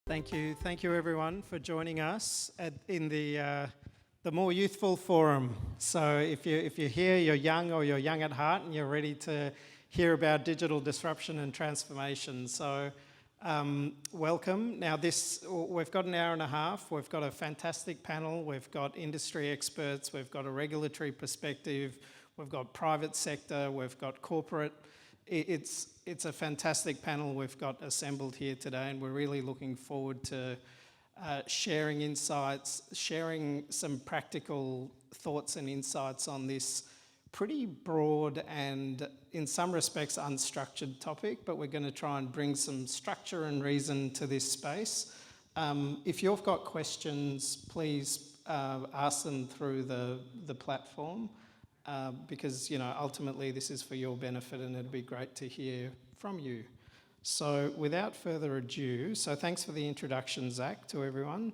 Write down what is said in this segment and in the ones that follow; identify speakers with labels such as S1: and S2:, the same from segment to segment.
S1: Thank you everyone for joining us in the more youthful forum. So if you're here, you're young or you're young at heart and you're ready to hear about digital disruption and transformation. So welcome. Now we've got an hour and a half. We've got a fantastic panel. We've got industry experts. We've got a regulatory perspective. We've got private sector. We've got corporate. It's a fantastic panel we've got assembled here today, and we're really looking forward to sharing insights, sharing some practical thoughts and insights on this pretty broad and, in some respects, unstructured topic, but we're going to try and bring some structure and reason to this space. If you've got questions, please ask them through the platform. Because, ultimately this is for your benefit and it'd be great to hear from you. So without further ado, so thanks for the introduction, Zach, to everyone.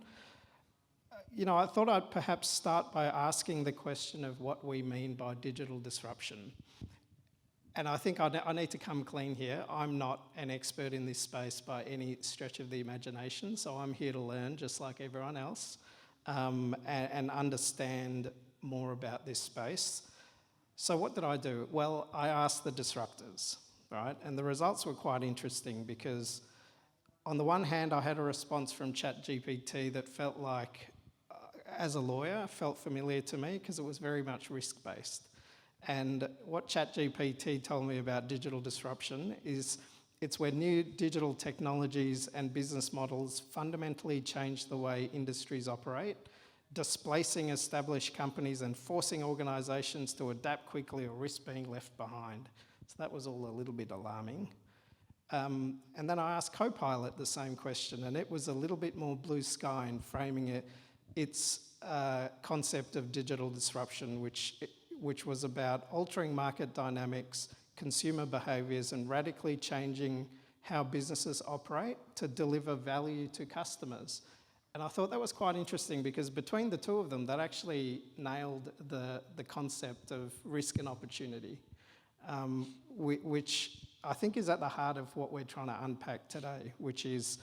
S1: I thought I'd perhaps start by asking the question of what we mean by digital disruption. And I think I need to come clean here. I'm not an expert in this space by any stretch of the imagination, so I'm here to learn just like everyone else and understand more about this space. So what did I do? Well, I asked the disruptors, right? And the results were quite interesting because on the one hand, I had a response from ChatGPT that felt like, as a lawyer, felt familiar to me because it was very much risk-based. And what ChatGPT told me about digital disruption is it's where new digital technologies and business models fundamentally change the way industries operate, displacing established companies and forcing organisations to adapt quickly or risk being left behind. So that was all a little bit alarming. And then I asked Copilot the same question, and it was a little bit more blue sky in framing its concept of digital disruption, which was about altering market dynamics, consumer behaviours, and radically changing how businesses operate to deliver value to customers. And I thought that was quite interesting because between the two of them, that actually nailed the concept of risk and opportunity, which I think is at the heart of what we're trying to unpack today, which is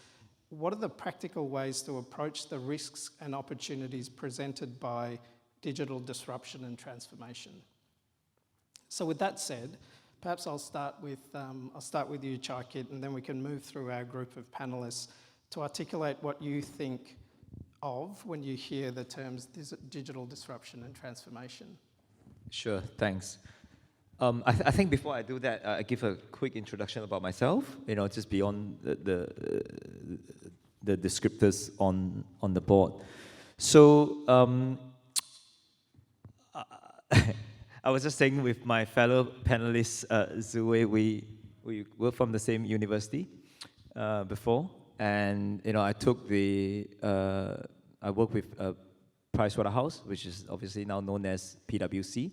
S1: what are the practical ways to approach the risks and opportunities presented by digital disruption and transformation. So with that said, perhaps I'll start with you, Chye, and then we can move through our group of panellists to articulate what you think of when you hear the terms digital disruption and transformation.
S2: Sure, thanks. I think before I do that, I give a quick introduction about myself, just beyond the descriptors on the board. So I was just saying with my fellow panelists, Wooi, we were from the same university before. And I took I worked with Pricewaterhouse, which is obviously now known as PwC.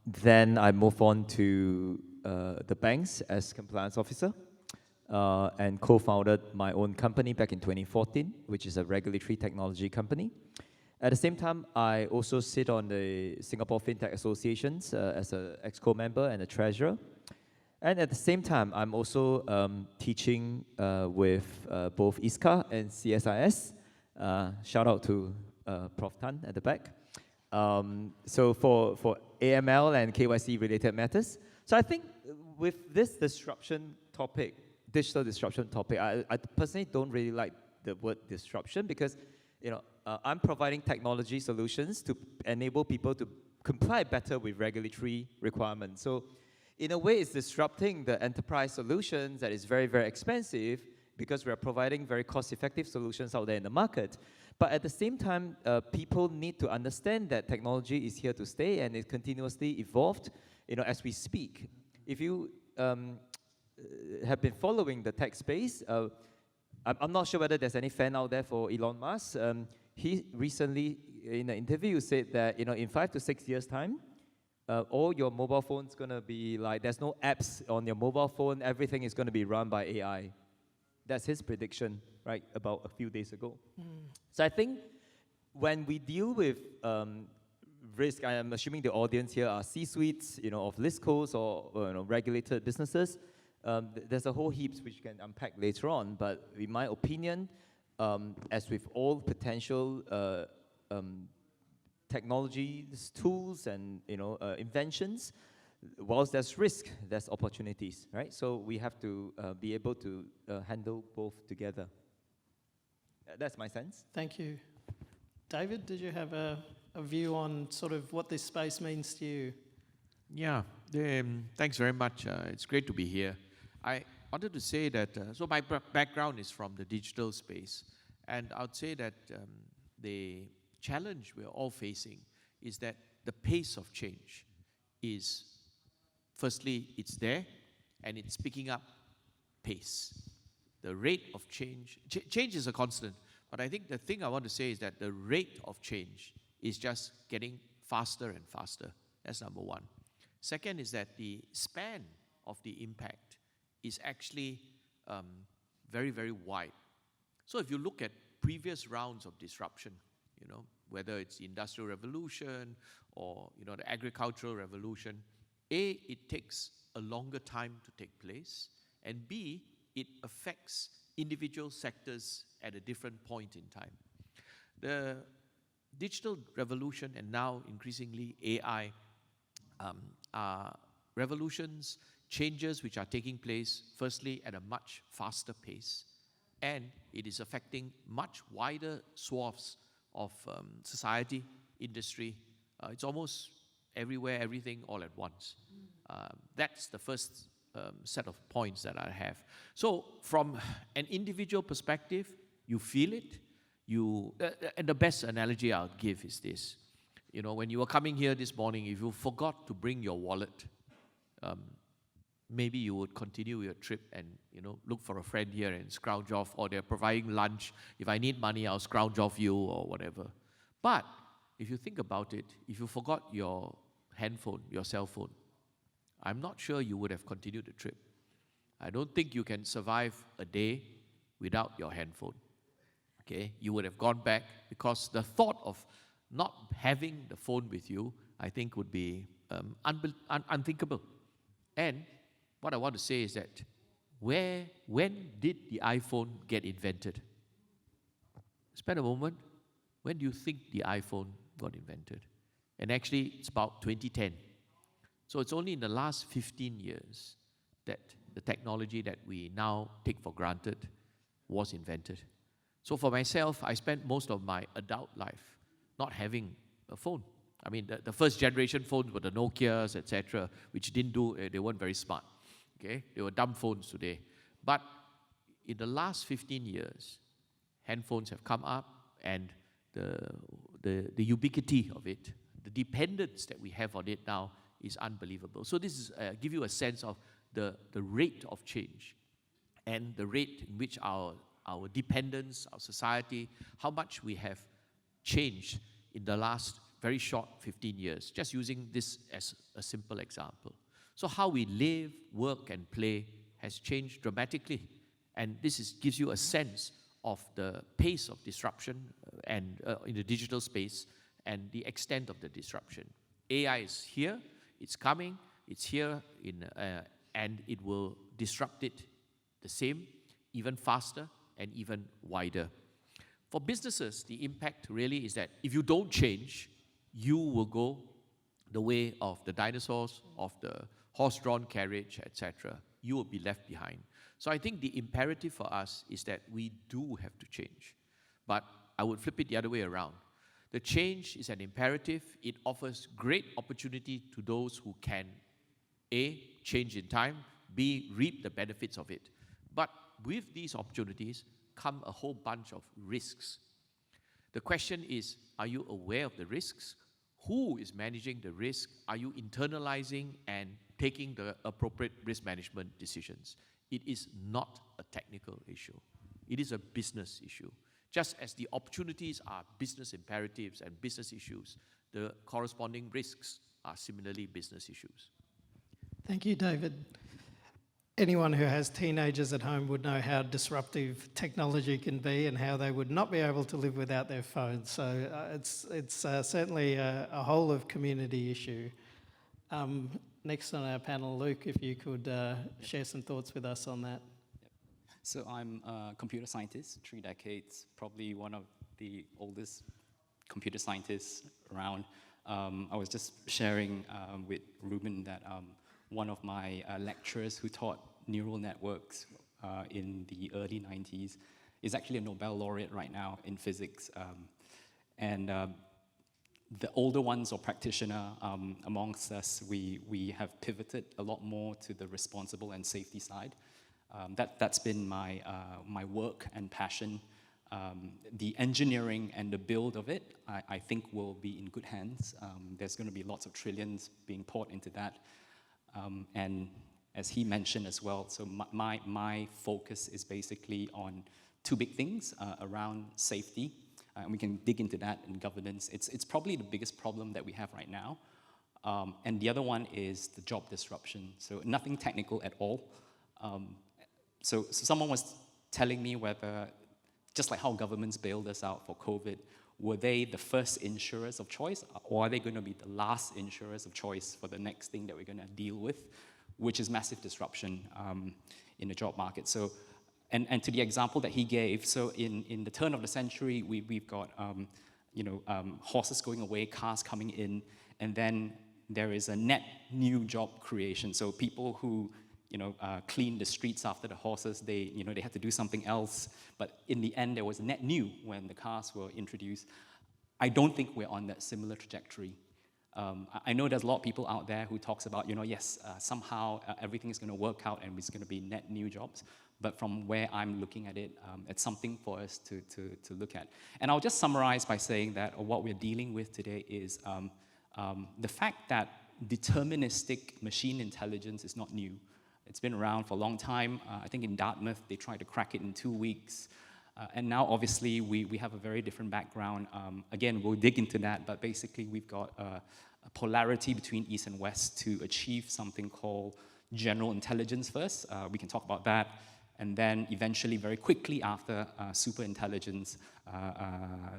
S2: Then I moved on to the banks as compliance officer and co-founded my own company back in 2014, which is a regulatory technology company. At the same time, I also sit on the Singapore FinTech Associations as an EXCO member and a treasurer. And at the same time, I'm also teaching with both EXCO and CSIS. Shout out to Prof. Tan at the back. So for AML and KYC related matters. So I think with this disruption topic, digital disruption topic, I personally don't really like the word disruption because I'm providing technology solutions to enable people to comply better with regulatory requirements. So in a way, it's disrupting the enterprise solutions that is very, very expensive because we're providing very cost-effective solutions out there in the market. But at the same time, people need to understand that technology is here to stay and it continuously evolved, as we speak. If you have been following the tech space, I'm not sure whether there's any fan out there for Elon Musk. He recently, in an interview, said that in 5 to 6 years' time, all your mobile phone's going to be like, there's no apps on your mobile phone, everything is going to be run by AI. That's his prediction, right, about a few days ago. So I think when we deal with risk, I am assuming the audience here are C-suites, of listcos or regulated businesses. there's a whole heaps which we can unpack later on, but in my opinion, as with all potential technologies, tools, and inventions, whilst there's risk, there's opportunities, right? So we have to be able to handle both together. That's my sense.
S1: Thank you. David, did you have a view on sort of what this space means to you?
S3: Yeah, thanks very much. It's great to be here. I wanted to say that, so my background is from the digital space, and I would say that the challenge we're all facing is that the pace of change is, firstly, it's there, and it's picking up pace. The rate of change is a constant, but I think the thing I want to say is that the rate of change is just getting faster and faster. That's number one. Second is that the span of the impact is actually very, very wide. So if you look at previous rounds of disruption, whether it's the Industrial Revolution or, the Agricultural Revolution, A, it takes a longer time to take place, and B, it affects individual sectors at a different point in time. The digital revolution and now increasingly AI are revolutions, changes which are taking place, firstly, at a much faster pace, and it is affecting much wider swaths of society, industry. It's almost everywhere, everything, all at once. That's the first set of points that I have. So from an individual perspective, you feel it. And the best analogy I'll give is this. When you were coming here this morning, if you forgot to bring your wallet, maybe you would continue your trip and, look for a friend here and scrounge off, or they're providing lunch. If I need money, I'll scrounge off you or whatever. But if you think about it, if you forgot your handphone, your cell phone, I'm not sure you would have continued the trip. I don't think you can survive a day without your handphone. Okay, you would have gone back, because the thought of not having the phone with you, I think, would be unthinkable. And what I want to say is that when did the iPhone get invented? Spend a moment. When do you think the iPhone got invented? And actually, it's about 2010. So it's only in the last 15 years that the technology that we now take for granted was invented. So for myself, I spent most of my adult life not having a phone. I mean, the first generation phones were the Nokias, etc., which they weren't very smart. Okay, they were dumb phones today. But in the last 15 years, handphones have come up, and the ubiquity of it, the dependence that we have on it now, is unbelievable. So this is give you a sense of the rate of change and the rate in which our dependence, our society, how much we have changed in the last very short 15 years, just using this as a simple example. So how we live, work, and play has changed dramatically. And this gives you a sense of the pace of disruption and in the digital space and the extent of the disruption. AI is here. It's coming, it's here, and it will disrupt it the same, even faster, and even wider. For businesses, the impact really is that if you don't change, you will go the way of the dinosaurs, of the horse-drawn carriage, etc. You will be left behind. So I think the imperative for us is that we do have to change. But I would flip it the other way around. The change is an imperative. It offers great opportunity to those who can, A, change in time, B, reap the benefits of it. But with these opportunities come a whole bunch of risks. The question is, are you aware of the risks? Who is managing the risk? Are you internalizing and taking the appropriate risk management decisions? It is not a technical issue. It is a business issue. Just as the opportunities are business imperatives and business issues, the corresponding risks are similarly business issues.
S1: Thank you, David. Anyone who has teenagers at home would know how disruptive technology can be and how they would not be able to live without their phones. So it's certainly a whole of community issue. next on our panel, Luke, if you could share some thoughts with us on that.
S4: So I'm a computer scientist, 3 decades, probably one of the oldest computer scientists around. I was just sharing with Reuben that one of my lecturers who taught neural networks in the early 90s is actually a Nobel laureate right now in physics. And the older ones or practitioner amongst us, we have pivoted a lot more to the responsible and safety side. That's been my work and passion. The engineering and the build of it, I think will be in good hands. There's going to be lots of trillions being poured into that. And as he mentioned as well, so my focus is basically on 2 big things around safety. And we can dig into that in governance. It's probably the biggest problem that we have right now. And the other one is the job disruption. So nothing technical at all. So someone was telling me whether, just like how governments bailed us out for COVID, were they the first insurers of choice, or are they going to be the last insurers of choice for the next thing that we're going to deal with, which is massive disruption in the job market. So, and to the example that he gave, so in the turn of the century, we've got horses going away, cars coming in, and then there is a net new job creation. So people who clean the streets after the horses, they had to do something else. But in the end, there was net new when the cars were introduced. I don't think we're on that similar trajectory. I know there's a lot of people out there who talks about, yes, somehow everything is going to work out and it's going to be net new jobs. But from where I'm looking at it, it's something for us to look at. And I'll just summarize by saying that what we're dealing with today is the fact that deterministic machine intelligence is not new. It's been around for a long time. I think in Dartmouth, they tried to crack it in 2 weeks. And now, obviously, we have a very different background. Again, we'll dig into that, but basically, we've got a polarity between East and West to achieve something called general intelligence first. We can talk about that. And then eventually, very quickly after, super intelligence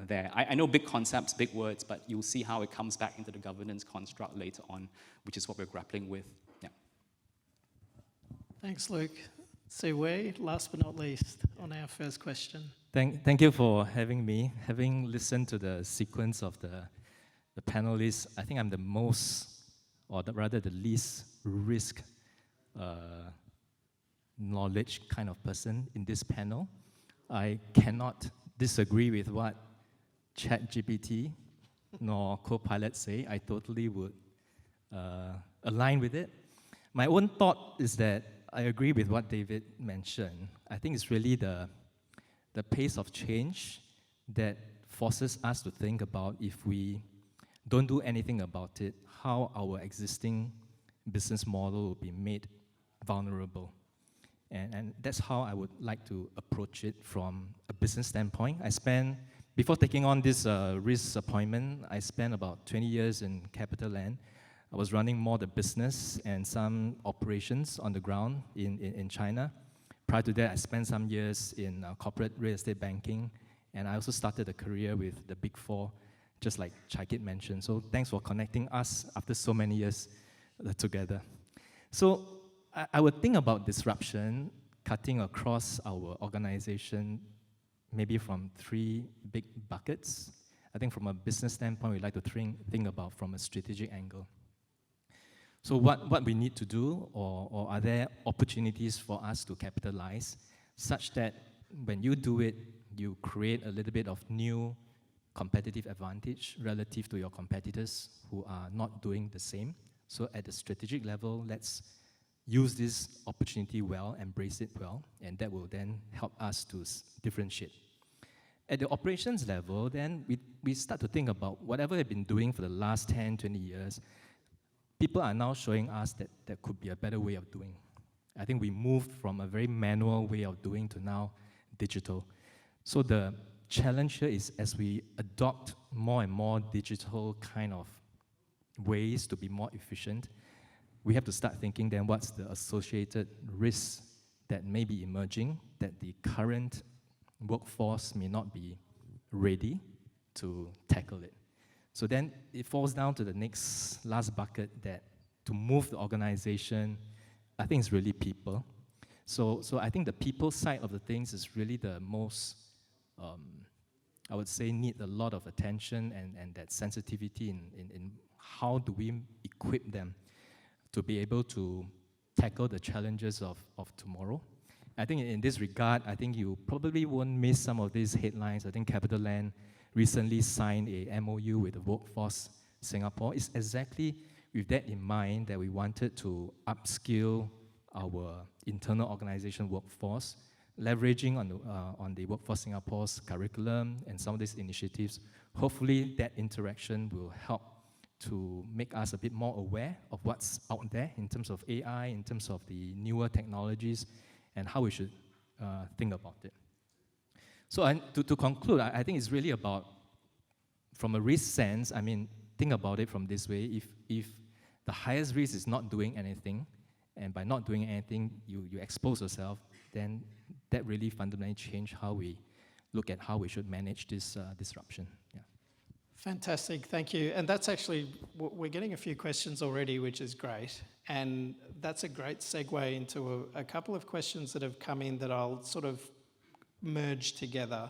S4: there. I know big concepts, big words, but you'll see how it comes back into the governance construct later on, which is what we're grappling with. Yeah.
S1: Thanks, Luke. So Wooi, last but not least, on our first question.
S5: Thank you for having me. Having listened to the sequence of the panelists, I think I'm the most, or rather the least risk knowledge kind of person in this panel. I cannot disagree with what ChatGPT nor Copilot say. I totally would align with it. My own thought is that I agree with what David mentioned. I think it's really the pace of change that forces us to think about, if we don't do anything about it, how our existing business model will be made vulnerable. And that's how I would like to approach it from a business standpoint. Before taking on this risk appointment, I spent about 20 years in CapitaLand. I was running more the business and some operations on the ground in China. Prior to that, I spent some years in corporate real estate banking, and I also started a career with the Big Four, just like Chye mentioned. So thanks for connecting us after so many years together. So I would think about disruption cutting across our organization, maybe from 3 big buckets. I think from a business standpoint, we like to think about from a strategic angle. So what we need to do, or are there opportunities for us to capitalize such that when you do it, you create a little bit of new competitive advantage relative to your competitors who are not doing the same. So at the strategic level, let's use this opportunity well, embrace it well, and that will then help us to differentiate. At the operations level, then we start to think about whatever we've been doing for the last 10, 20 years. People are now showing us that there could be a better way of doing. I think we moved from a very manual way of doing to now digital. So the challenge here is, as we adopt more and more digital kind of ways to be more efficient, we have to start thinking then what's the associated risks that may be emerging, that the current workforce may not be ready to tackle it. So then it falls down to the last bucket, that to move the organization, I think it's really people. So I think the people side of the things is really the most, I would say, need a lot of attention and that sensitivity in how do we equip them to be able to tackle the challenges of tomorrow. I think in this regard, I think you probably won't miss some of these headlines. I think CapitaLand recently signed a MOU with the Workforce Singapore. It's exactly with that in mind that we wanted to upskill our internal organization workforce, leveraging on the Workforce Singapore's curriculum and some of these initiatives. Hopefully that interaction will help to make us a bit more aware of what's out there in terms of AI, in terms of the newer technologies, and how we should think about it. So to conclude, I think it's really about, from a risk sense, I mean, think about it from this way. If the highest risk is not doing anything, and by not doing anything, you expose yourself, then that really fundamentally change how we look at how we should manage this disruption. Yeah.
S1: Fantastic, thank you. And that's actually, we're getting a few questions already, which is great. And that's a great segue into a couple of questions that have come in that I'll sort of merge together,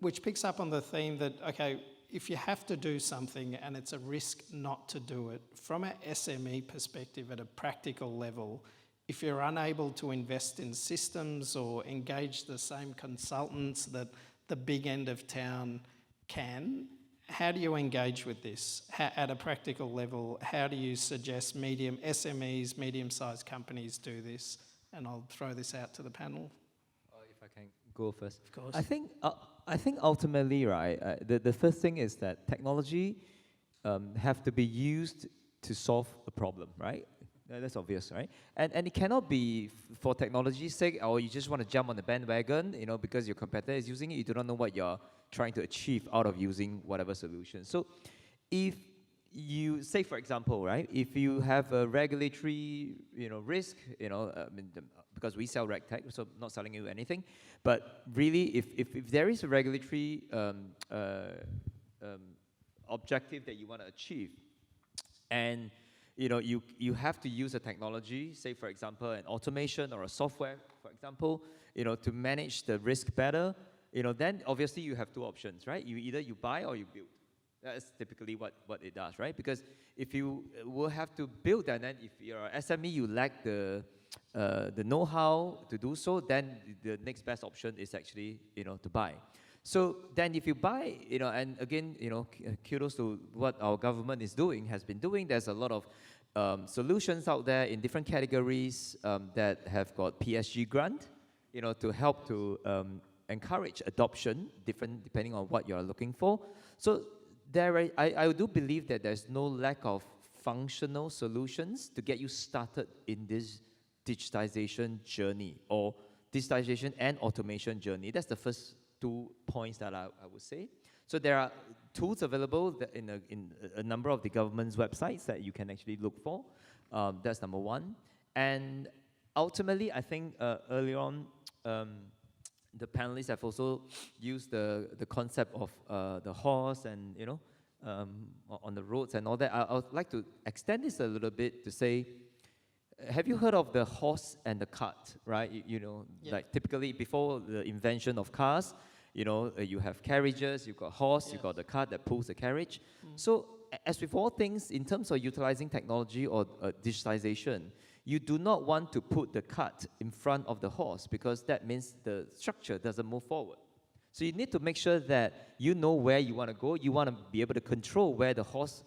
S1: which picks up on the theme that, okay, if you have to do something and it's a risk not to do it, from an SME perspective at a practical level, if you're unable to invest in systems or engage the same consultants that the big end of town can, how do you engage with this? At a practical level, how do you suggest SMEs, medium-sized companies do this? And I'll throw this out to the panel.
S2: If I can go first.
S1: Of course.
S2: I think ultimately, right, the first thing is that technology have to be used to solve a problem, right? That's obvious, right? And it cannot be for technology's sake, or you just want to jump on the bandwagon, because your competitor is using it, you do not know what you're trying to achieve out of using whatever solution. So if you say, for example, right, if you have a regulatory, risk, because we sell RegTech, so I'm not selling you anything, but really, if there is a regulatory objective that you want to achieve, and you have to use a technology, say for example an automation or a software, for example, to manage the risk better, then obviously you have two options, right? Either you buy or you build. That's typically what it does, right? Because if you will have to build that, then if you're an SME, you lack the know-how to do so, then the next best option is actually, to buy. So then if you buy, and again, kudos to what our government is doing, has been doing. There's a lot of solutions out there in different categories that have got PSG grant, to help to encourage adoption, depending on what you're looking for. So I do believe that there's no lack of functional solutions to get you started in this digitization journey, or digitization and automation journey. That's the first 2 points that I would say. So there are tools available in a number of the government's websites that you can actually look for. That's number one. And ultimately, I think earlier on, the panelists have also used the concept of the horse and, on the roads and all that. I would like to extend this a little bit to say, have you heard of the horse and the cart, right? Like typically before the invention of cars, you have carriages, you've got horse, you've got the cart that pulls the carriage. So as with all things, in terms of utilizing technology or digitization, you do not want to put the cart in front of the horse, because that means the structure doesn't move forward. So you need to make sure that you know where you want to go. You want to be able to control where the horse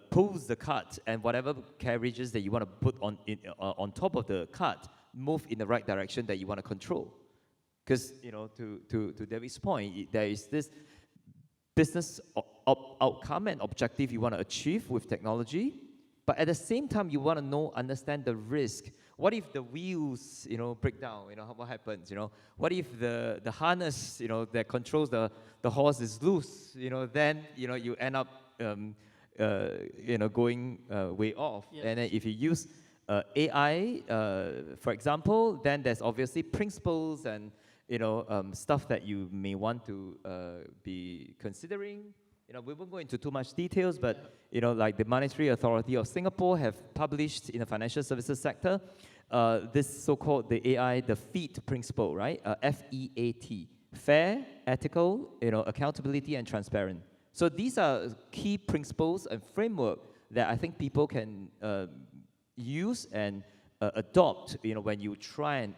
S2: pulls the cart, and whatever carriages that you want to put on top of the cart move in the right direction that you want to control. Because, to David's point, there is this business outcome and objective you want to achieve with technology, but at the same time, you want to understand the risk. What if the wheels, break down? What happens? What if the harness, that controls the horse is loose? Then, you end up, going way off. Yes. And then if you use AI, for example, then there's obviously principles and stuff that you may want to be considering We won't go into too much details, but like the Monetary Authority of Singapore have published in the financial services sector this so-called the AI, the FEAT principle, right? FEAT, fair, ethical, accountability and transparent. So these are key principles and framework that I think people can use and adopt, when you try and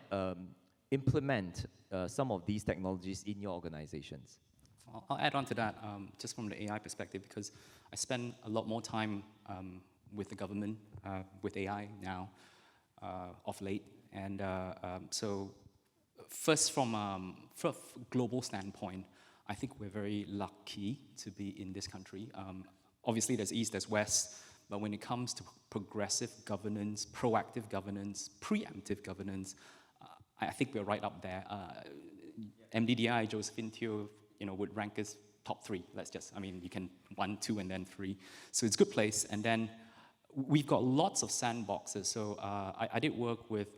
S2: implement some of these technologies in your organizations.
S4: I'll add on to that, just from the AI perspective, because I spend a lot more time with the government, with AI now, of late. And so first from a global standpoint, I think we're very lucky to be in this country. Obviously, there's East, there's West, but when it comes to progressive governance, proactive governance, preemptive governance, I think we're right up there. MDDI, Josephine Teo, would rank us top 3. You can 1, 2, and then 3. So it's a good place. And then we've got lots of sandboxes. So I did work with,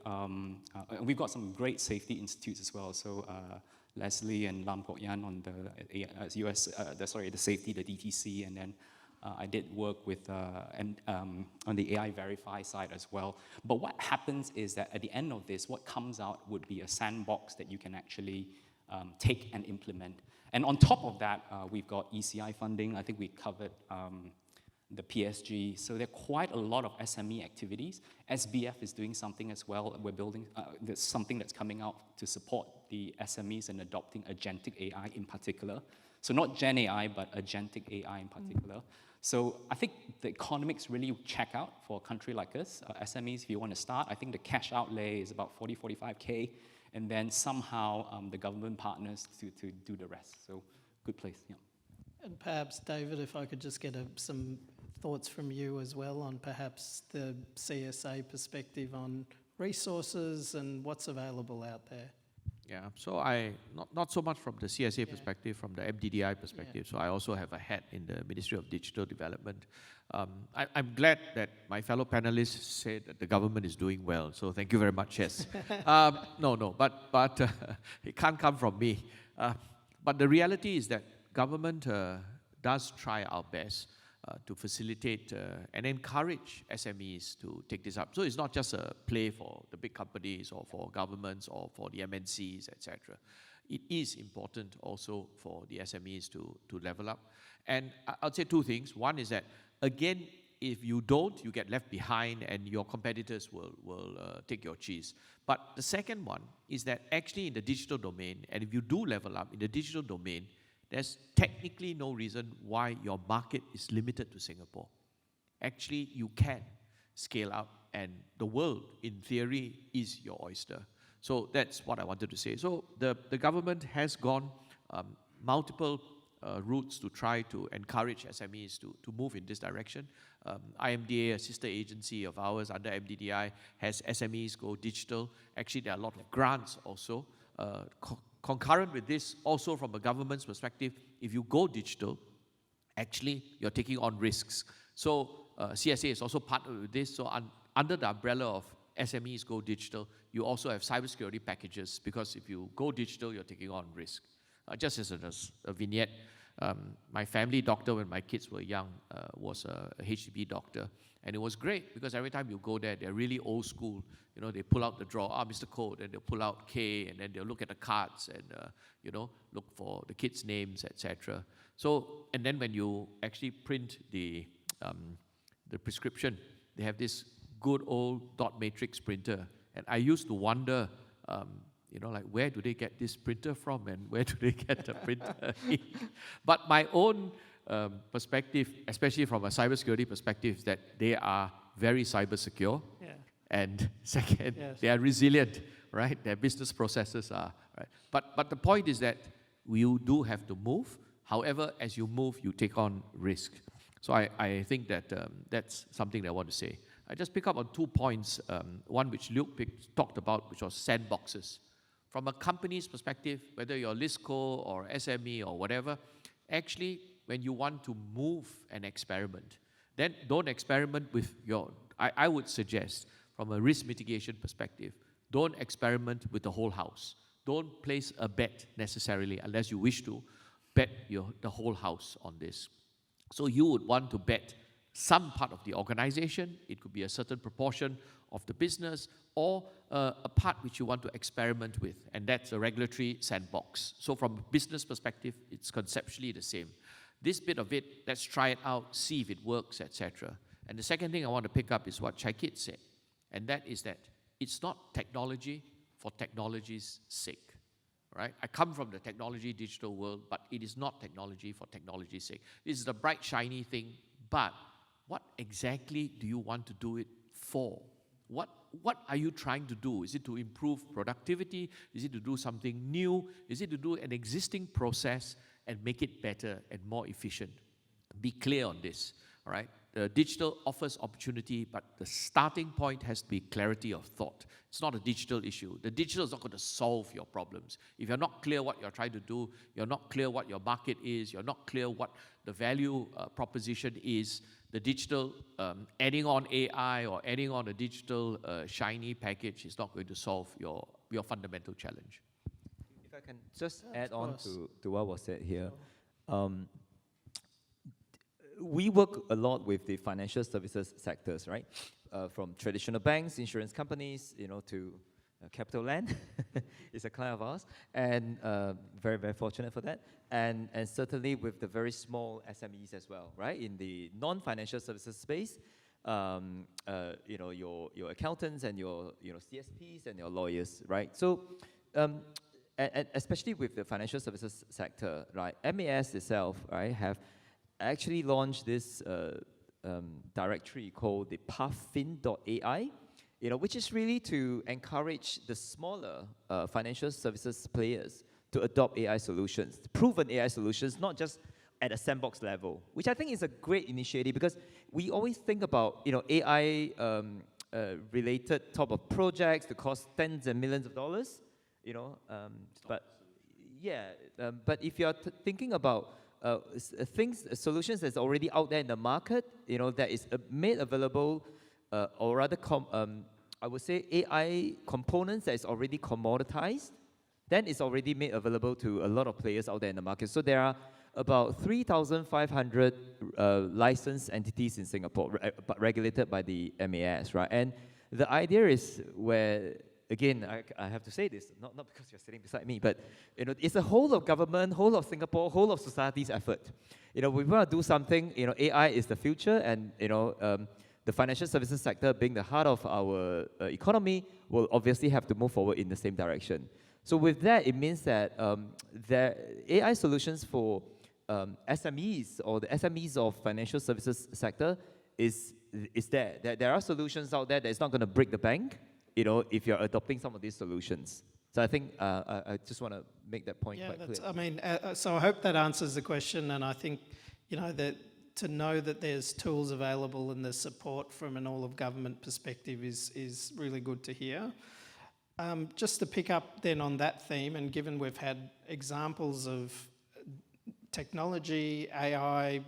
S4: we've got some great safety institutes as well. So Leslie and Lam Kok Yan on the safety, the DTC, and then I did work with on the AI Verify side as well. But what happens is that at the end of this, what comes out would be a sandbox that you can actually take and implement. And on top of that, we've got ECI funding. I think we covered the PSG. So there are quite a lot of SME activities. SBF is doing something as well. We're building, there's something that's coming out to support the SMEs in adopting agentic AI in particular. So not Gen AI, but agentic AI in particular. So I think the economics really check out for a country like us. SMEs, if you want to start, I think the cash outlay is about 40, 45K. And then somehow the government partners to do the rest. So good place, yeah.
S1: And perhaps, David, if I could just get some thoughts from you as well on perhaps the CSA perspective on resources and what's available out there.
S3: Yeah, so not so much from the CSA perspective, from the MDDI perspective. So I also have a hat in the Ministry of Digital Development. I'm glad that my fellow panelists said that the government is doing well. So thank you very much, yes. But it can't come from me. But the reality is that government does try our best to facilitate and encourage SMEs to take this up. So it's not just a play for the big companies or for governments or for the MNCs, etc. It is important also for the SMEs to level up. And I'll say 2 things. One is that, again, if you don't, you get left behind and your competitors will take your cheese. But the second one is that actually in the digital domain, and if you do level up in the digital domain, there's technically no reason why your market is limited to Singapore. Actually, you can scale up, and the world, in theory, is your oyster. So that's what I wanted to say. So the government has gone multiple routes to try to encourage SMEs to move in this direction. IMDA, a sister agency of ours under MDDI, has SMEs go digital. Actually, there are a lot of grants also. Concurrent with this, also from a government's perspective, if you go digital, actually you're taking on risks. So CSA is also partnered with this. So under the umbrella of SMEs go digital, you also have cybersecurity packages, because if you go digital, you're taking on risk. Just as a vignette, my family doctor when my kids were young was a HDB doctor. And it was great because every time you go there, they're really old school. They pull out the drawer, Mr. Code, and they'll pull out K, and then they'll look at the cards and, look for the kids' names, etc. So, and then when you actually print the prescription, they have this good old dot matrix printer. And I used to wonder, where do they get this printer from and where do they get the printer ink? But my own perspective, especially from a cybersecurity perspective, is that they are very cyber secure. Yeah. And second, yes, they are resilient, right? Their business processes are, right? But the point is that you do have to move. However, as you move, you take on risk. So I think that that's something that I want to say. I just pick up on 2 points. One which Luke talked about, which was sandboxes. From a company's perspective, whether you're LISCO or SME or whatever, actually, when you want to move an experiment, then don't experiment with I would suggest, from a risk mitigation perspective, don't experiment with the whole house. Don't place a bet necessarily, unless you wish to. bet the whole house on this. So you would want to bet some part of the organization. It could be a certain proportion of the business, or a part which you want to experiment with, and that's a regulatory sandbox. So from a business perspective, it's conceptually the same. This bit of it, let's try it out, see if it works, etc. And the second thing I want to pick up is what Chye said, and that is that it's not technology for technology's sake, right? I come from the technology digital world, but it is not technology for technology's sake. This is a bright, shiny thing, but what exactly do you want to do it for? What are you trying to do? Is it to improve productivity? Is it to do something new? Is it to do an existing process and make it better and more efficient? Be clear on this, all right? The digital offers opportunity, but the starting point has to be clarity of thought. It's not a digital issue. The digital is not going to solve your problems. If you're not clear what you're trying to do, you're not clear what your market is, you're not clear what the value proposition is, the digital, adding on AI or adding on a digital shiny package is not going to solve your fundamental challenge.
S2: If I can just add on
S1: course.
S2: to what was said here. We work a lot with the financial services sectors, right? From traditional banks, insurance companies, to CapitaLand is a client of ours, and very, very fortunate for that. And certainly with the very small SMEs as well, right? In the non-financial services space, your accountants and your CSPs and your lawyers, right? So, and especially with the financial services sector, right? MAS itself, right, have actually launched this directory called the pathfin.ai, which is really to encourage the smaller financial services players to adopt AI solutions, proven AI solutions, not just at a sandbox level, which I think is a great initiative, because we always think about AI related type of projects that cost tens of millions of dollars, but but if you're thinking about solutions that's already out there in the market, that is made available, or rather, I would say AI components that is already commoditized, then it's already made available to a lot of players out there in the market. So there are about 3,500 licensed entities in Singapore, regulated by the MAS, right? And the idea is where, again, I have to say this, not because you're sitting beside me, but it's a whole of government, whole of Singapore, whole of society's effort. We want to do something. AI is the future, and the financial services sector, being the heart of our economy, will obviously have to move forward in the same direction. So with that, it means that the AI solutions for SMEs, or the SMEs of financial services sector, is there. There are solutions out there that is not going to break the bank, if you're adopting some of these solutions. So I think I just want to make that point quite clear.
S1: So I hope that answers the question, and I think, that to know that there's tools available and there's support from an all-of-government perspective is really good to hear. Just to pick up then on that theme, and given we've had examples of technology, AI,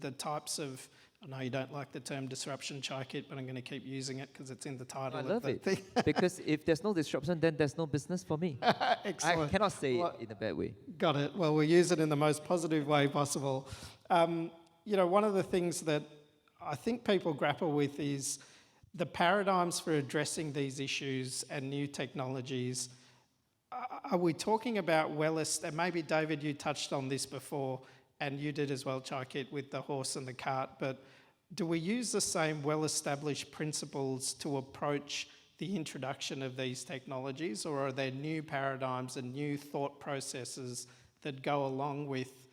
S1: the types of, I know you don't like the term disruption, Chye, but I'm going to keep using it because it's in the title of the thing.
S2: Because if there's no disruption, then there's no business for me.
S1: Excellent.
S2: I cannot say it in a bad way.
S1: Got it. Well, we'll use it in the most positive way possible. One of the things that I think people grapple with is the paradigms for addressing these issues and new technologies. Are we talking about and maybe David, you touched on this before, and you did as well, Chye, with the horse and the cart, but do we use the same well-established principles to approach the introduction of these technologies, or are there new paradigms and new thought processes that go along with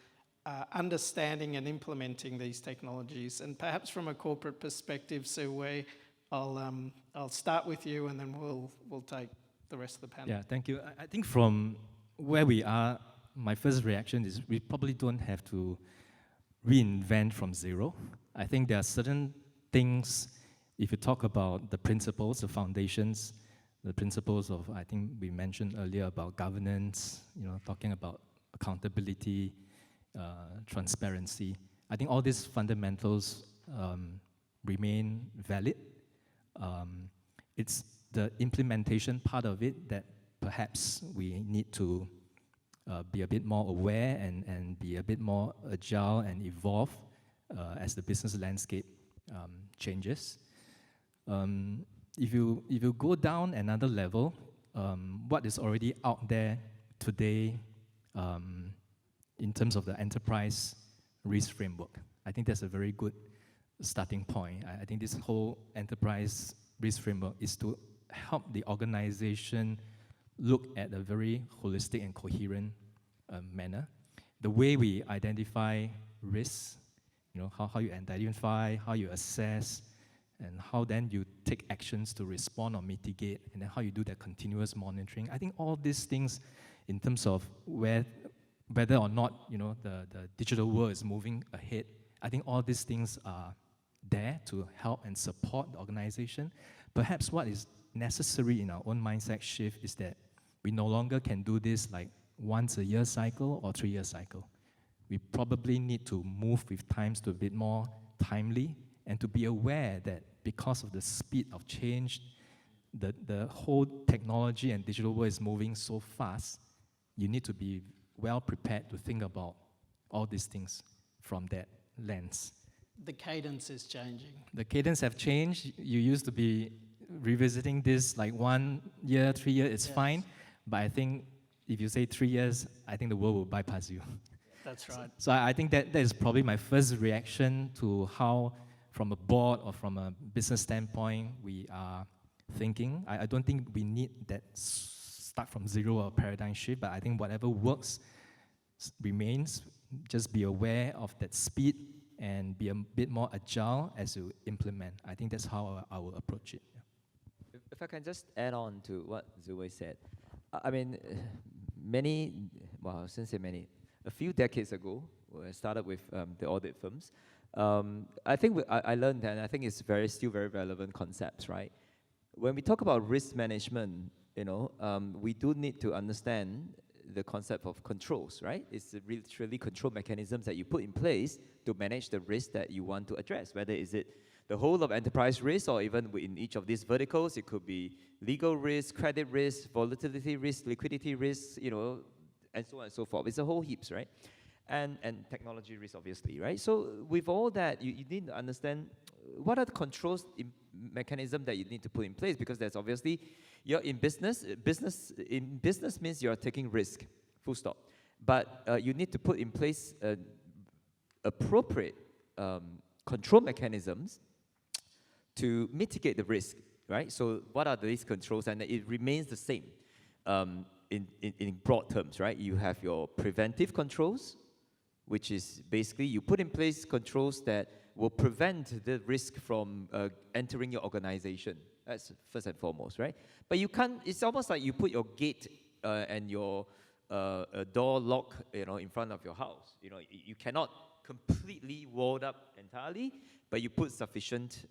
S1: understanding and implementing these technologies? And perhaps from a corporate perspective, Wooi, I'll start with you, and then we'll take the rest of the panel.
S5: Yeah, thank you. I think from where we are, my first reaction is we probably don't have to reinvent from zero. I think there are certain things, if you talk about the principles, the foundations, the principles of, I think we mentioned earlier about governance, talking about accountability, transparency. I think all these fundamentals remain valid. It's the implementation part of it that perhaps we need to be a bit more aware and be a bit more agile and evolve as the business landscape changes. If you go down another level, what is already out there today in terms of the enterprise risk framework, I think that's a very good starting point. I think this whole enterprise risk framework is to help the organization look at a very holistic and coherent manner. The way we identify risks, how you identify, how you assess, and how then you take actions to respond or mitigate, and then how you do that continuous monitoring. I think all these things in terms of whether or not the digital world is moving ahead, I think all these things are there to help and support the organization. Perhaps what is necessary in our own mindset shift is that we no longer can do this like once a year cycle or 3-year cycle. We probably need to move with times to a bit more timely and to be aware that because of the speed of change, the whole technology and digital world is moving so fast, you need to be well prepared to think about all these things from that lens.
S1: The cadence is changing.
S5: The cadence have changed. You used to be revisiting this like 1 year, 3 years, it's fine. But I think if you say 3 years, I think the world will bypass you.
S1: That's right.
S5: So I think that is probably my first reaction to how, from a board or from a business standpoint, we are thinking. I don't think we need that start from zero or paradigm shift, but I think whatever works remains. Just be aware of that speed and be a bit more agile as you implement. I think that's how I will approach it. Yeah.
S2: If I can just add on to what Wooi said. I mean, I shouldn't say many, a few decades ago, when I started with the audit firms, I think I learned, and I think it's still very relevant concepts, right? When we talk about risk management, we do need to understand the concept of controls, right? It's literally control mechanisms that you put in place to manage the risk that you want to address, whether is it the whole of enterprise risk or even in each of these verticals. It could be legal risk, credit risk, volatility risk, liquidity risk, and so on and so forth. It's a whole heaps, right? And technology risk, obviously, right? So with all that, you need to understand what are the controls mechanism that you need to put in place, because there's obviously, you're in business. Business means you're taking risk, full stop. But you need to put in place appropriate control mechanisms to mitigate the risk, right? So what are these controls? And it remains the same in broad terms, right? You have your preventive controls, which is basically you put in place controls that will prevent the risk from entering your organization. That's first and foremost, right? But you can't, it's almost like you put your gate and your door lock, in front of your house. You cannot completely walled up entirely, but you put sufficient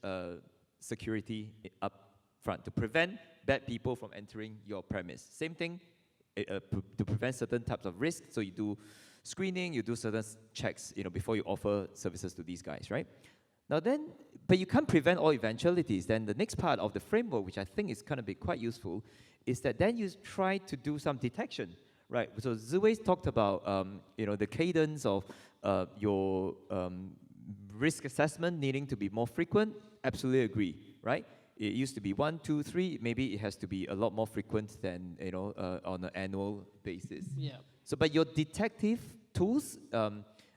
S2: security up front to prevent bad people from entering your premise. Same thing, to prevent certain types of risk. So you do screening, you do certain checks, before you offer services to these guys, right? Now then, but you can't prevent all eventualities. Then the next part of the framework, which I think is going to be quite useful, is that then you try to do some detection, right? So Wooi talked about, the cadence of your risk assessment needing to be more frequent. Absolutely agree, right? It used to be 1, 2, 3. Maybe it has to be a lot more frequent than, on an annual basis.
S1: Yeah.
S2: So, but your detective tools,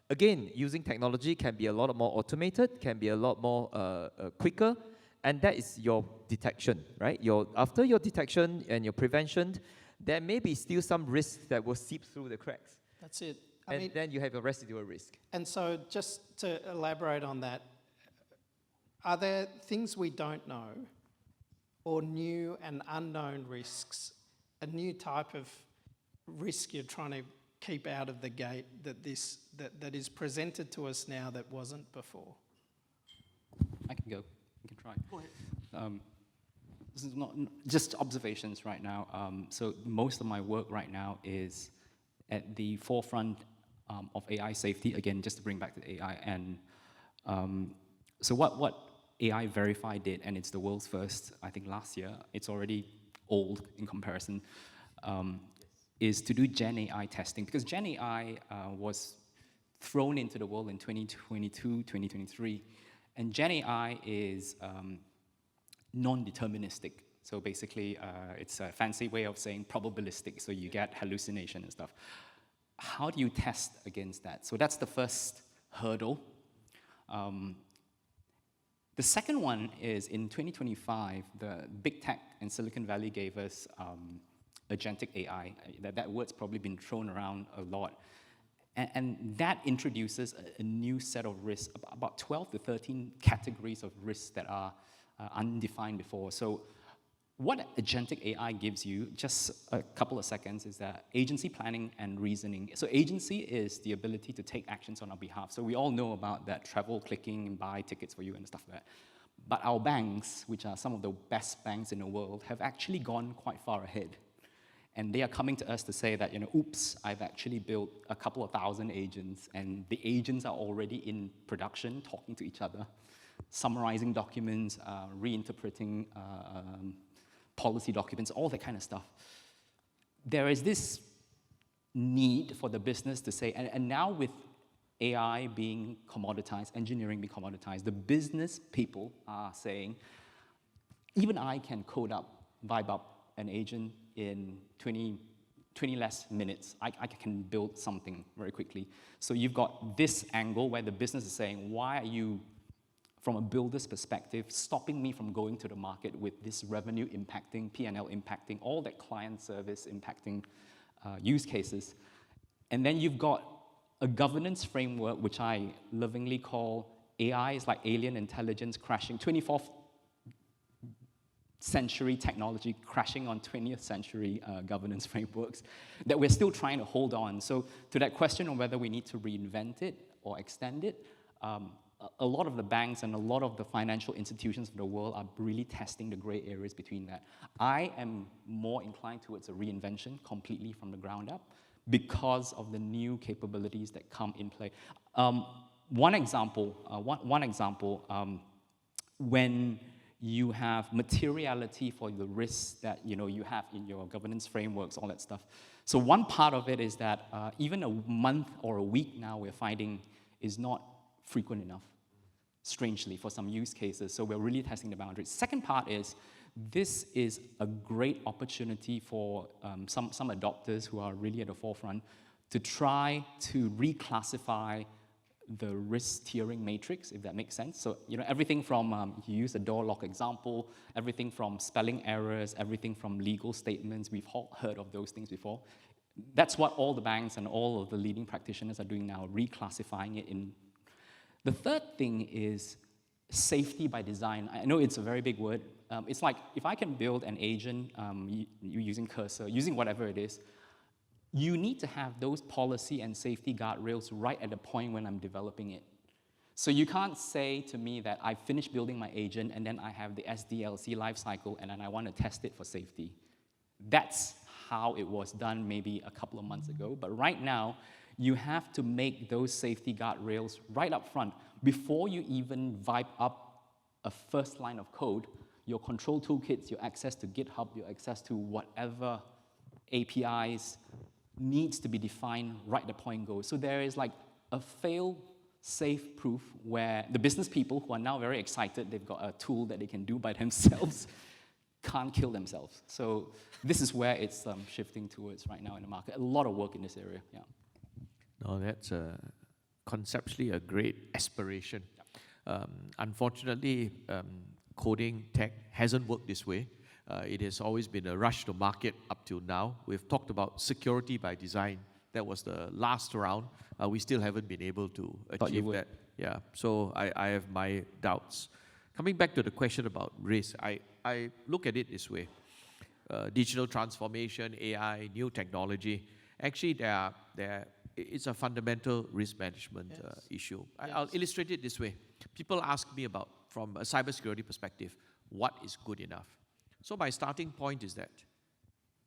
S2: again, using technology can be a lot more automated, can be a lot more quicker, and that is your detection, right? After your detection and your prevention, there may be still some risks that will seep through the cracks.
S1: That's it.
S2: And then you have a residual risk.
S1: And so just to elaborate on that, are there things we don't know or new and unknown risks, a new type of risk you're trying to keep out of the gate that is presented to us now that wasn't before?
S4: I can go. I can try. Go ahead. This is not just observations right now. So most of my work right now is at the forefront of AI safety. Again, just to bring back to AI. And so what AI Verify did, and it's the world's first, I think last year, it's already old in comparison. is to do Gen AI testing, because Gen AI was thrown into the world in 2022, 2023, and Gen AI is non-deterministic. So basically, it's a fancy way of saying probabilistic, so you get hallucination and stuff. How do you test against that? So that's the first hurdle. The second one is in 2025, the big tech in Silicon Valley gave us agentic AI. That word's probably been thrown around a lot. And that introduces a new set of risks, about 12 to 13 categories of risks that are undefined before. So what agentic AI gives you, just a couple of seconds, is that agency planning and reasoning. So agency is the ability to take actions on our behalf. So we all know about that travel, clicking, and buy tickets for you and stuff like that. But our banks, which are some of the best banks in the world, have actually gone quite far ahead. And they are coming to us to say that, oops, I've actually built a couple of thousand agents, and the agents are already in production, talking to each other, summarizing documents, reinterpreting policy documents, all that kind of stuff. There is this need for the business to say, and now with AI being commoditized, engineering being commoditized, the business people are saying, even I can code up, vibe up an agent in 20 less minutes. I can build something very quickly. So you've got this angle where the business is saying, why are you, from a builder's perspective, stopping me from going to the market with this revenue impacting, P&L impacting, all that client service impacting use cases. And then you've got a governance framework, which I lovingly call AI is like alien intelligence crashing, 24th century technology crashing on 20th century governance frameworks that we're still trying to hold on. So to that question on whether we need to reinvent it or extend it, a lot of the banks and a lot of the financial institutions of the world are really testing the gray areas between that. I am more inclined towards a reinvention completely from the ground up because of the new capabilities that come in play. One example, when you have materiality for the risks that you have in your governance frameworks, all that stuff. So one part of it is that even a month or a week now we're finding is not frequent enough, strangely, for some use cases. So we're really testing the boundaries. Second part is, this is a great opportunity for some adopters who are really at the forefront to try to reclassify the risk tiering matrix, if that makes sense. So everything from, you use a door lock example, everything from spelling errors, everything from legal statements, we've all heard of those things before. That's what all the banks and all of the leading practitioners are doing now, reclassifying it in. The third thing is safety by design. I know it's a very big word. It's like, if I can build an agent using Cursor, using whatever it is, you need to have those policy and safety guardrails right at the point when I'm developing it. So you can't say to me that I finished building my agent and then I have the SDLC lifecycle and then I want to test it for safety. That's how it was done maybe a couple of months ago. But right now, you have to make those safety guardrails right up front. Before you even vibe up a first line of code, your control toolkits, your access to GitHub, your access to whatever APIs needs to be defined right at the point go. So there is like a fail-safe proof where the business people who are now very excited, they've got a tool that they can do by themselves, can't kill themselves. So this is where it's shifting towards right now in the market. A lot of work in this area, yeah.
S3: No, that's conceptually a great aspiration. Unfortunately, coding tech hasn't worked this way. It has always been a rush to market up till now. We've talked about security by design. That was the last round. We still haven't been able to achieve that. Yeah, so I have my doubts. Coming back to the question about risk, I look at it this way. Digital transformation, AI, new technology, actually it's a fundamental risk management issue. I'll illustrate it this way. People ask me about, from a cybersecurity perspective, what is good enough? So my starting point is that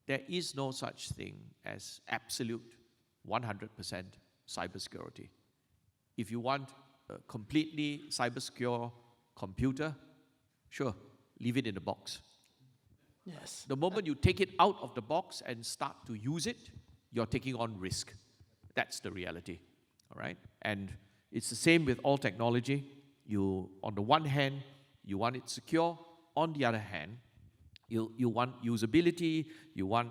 S3: there is no such thing as absolute 100% cybersecurity. If you want a completely cybersecure computer, sure, leave it in the box.
S1: Yes.
S3: The moment you take it out of the box and start to use it, you're taking on risk. That's the reality, all right? And it's the same with all technology. You, on the one hand, you want it secure. On the other hand, you want usability, you want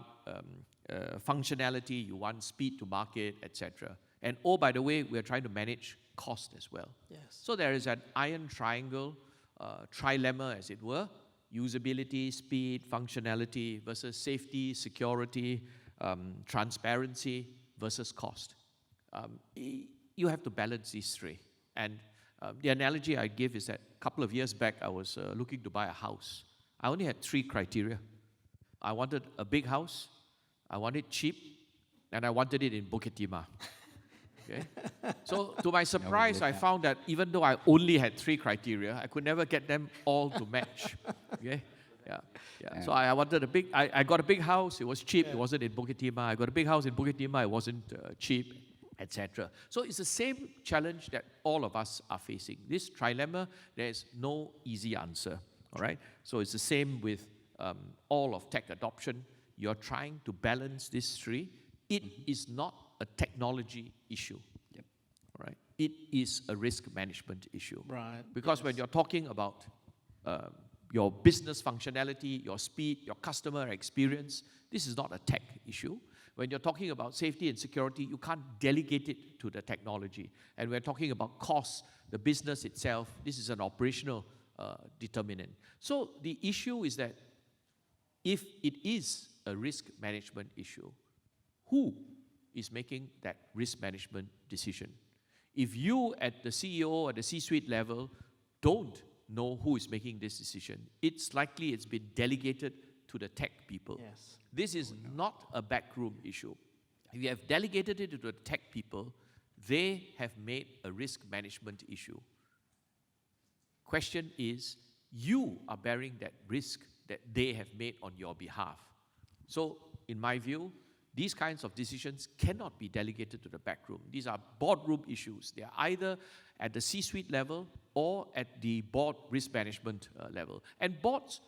S3: functionality, you want speed to market, etc. And oh, by the way, we're trying to manage cost as well.
S1: Yes.
S3: So there is an iron triangle, trilemma as it were, usability, speed, functionality versus safety, security, transparency versus cost. You have to balance these three. And the analogy I give is that a couple of years back, I was looking to buy a house. I only had 3 criteria. I wanted a big house, I wanted cheap, and I wanted it in Bukit Timah. Okay? So to my surprise, I found that even though I only had 3 criteria, I could never get them all to match. Okay? Yeah. So I wanted a big, I got a big house, it was cheap, it wasn't in Bukit Timah. I got a big house in Bukit Timah, it wasn't cheap, etc. So it's the same challenge that all of us are facing. This trilemma, there's no easy answer. All right? So it's the same with all of tech adoption. You're trying to balance these 3. It is not a technology issue.
S4: Yep.
S3: All right? It is a risk management issue.
S1: Right.
S3: Because when you're talking about your business functionality, your speed, your customer experience, this is not a tech issue. When you're talking about safety and security, you can't delegate it to the technology. And we're talking about costs, the business itself, this is an operational determinant. So the issue is that if it is a risk management issue, who is making that risk management decision? If you at the CEO or the C-suite level don't know who is making this decision, it's likely it's been delegated to the tech people.
S1: Yes.
S3: This is not a backroom issue. If you have delegated it to the tech people, they have made a risk management issue. Question is, you are bearing that risk that they have made on your behalf. So, in my view, these kinds of decisions cannot be delegated to the backroom. These are boardroom issues. They are either at the C-suite level or at the board risk management level. And boards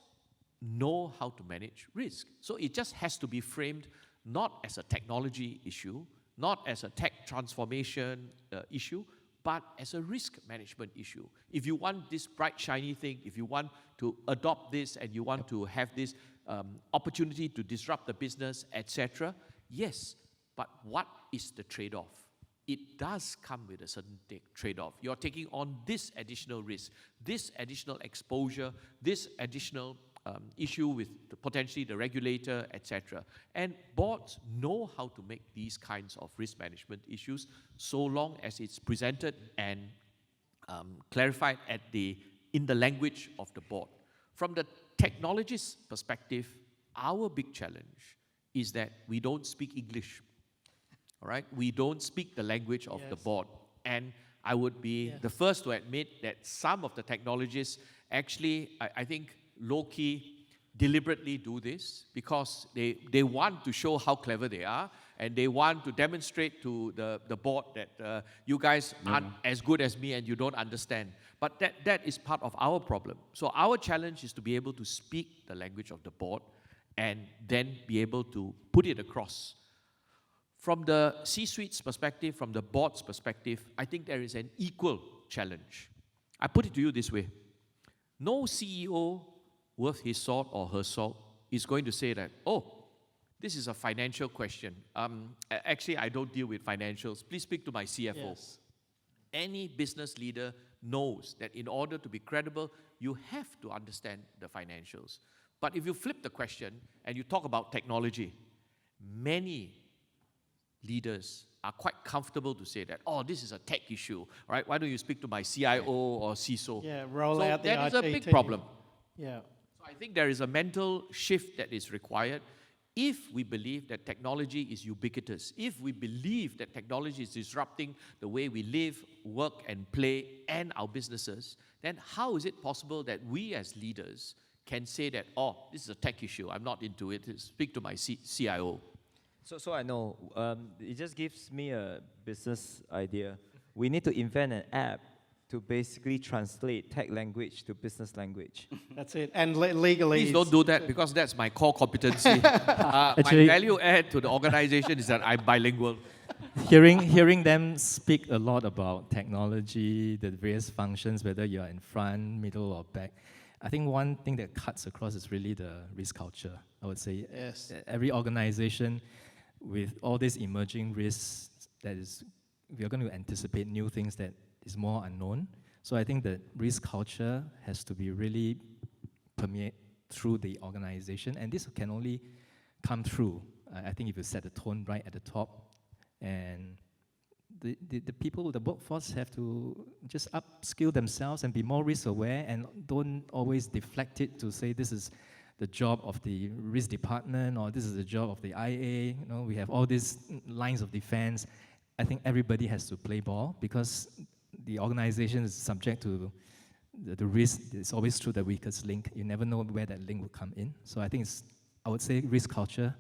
S3: know how to manage risk. So it just has to be framed not as a technology issue, not as a tech transformation issue, but as a risk management issue. If you want this bright, shiny thing, if you want to adopt this and you want to have this opportunity to disrupt the business, etc., yes, but what is the trade-off? It does come with a certain trade-off. You're taking on this additional risk, this additional exposure, this additional issue with potentially the regulator, etc. And boards know how to make these kinds of risk management issues so long as it's presented and clarified in the language of the board. From the technologist's perspective, our big challenge is that we don't speak English. All right? We don't speak the language of the board. And I would be the first to admit that some of the technologists actually, I think, low-key deliberately do this because they want to show how clever they are and they want to demonstrate to the board that you guys aren't as good as me and you don't understand. But that is part of our problem. So our challenge is to be able to speak the language of the board and then be able to put it across. From the C-suite's perspective, from the board's perspective, I think there is an equal challenge. I put it to you this way. No CEO worth his salt or her salt is going to say that, oh, this is a financial question. Actually, I don't deal with financials. Please speak to my CFO.
S1: Yes.
S3: Any business leader knows that in order to be credible, you have to understand the financials. But if you flip the question and you talk about technology, many leaders are quite comfortable to say that, oh, this is a tech issue, right? Why don't you speak to my CIO or CISO?
S1: Yeah, roll out the
S3: that is a
S1: RTT.
S3: big problem.
S1: Yeah.
S3: So I think there is a mental shift that is required if we believe that technology is ubiquitous, if we believe that technology is disrupting the way we live, work, and play, and our businesses, then how is it possible that we as leaders can say that, oh, this is a tech issue, I'm not into it, speak to my CIO?
S2: So I know, it just gives me a business idea. We need to invent an app to basically translate tech language to business language.
S1: That's it. And legally...
S3: Please don't do that, because that's my core competency. My
S5: Actually-
S3: value add to the organization is that I'm bilingual.
S5: Hearing them speak a lot about technology, the various functions, whether you're in front, middle, or back, I think one thing that cuts across is really the risk culture. I would say
S1: Yes.
S5: every organization with all these emerging risks, we are going to anticipate new things that is more unknown. So I think that risk culture has to be really permeate through the organization, and this can only come through. I think if you set the tone right at the top, and the people, the workforce have to just upskill themselves and be more risk aware, and don't always deflect it to say this is the job of the risk department or this is the job of the IA. You know, we have all these lines of defense. I think everybody has to play ball, because the organization is subject to the risk. It's always through the weakest link. You never know where that link will come in. So I think I would say risk culture,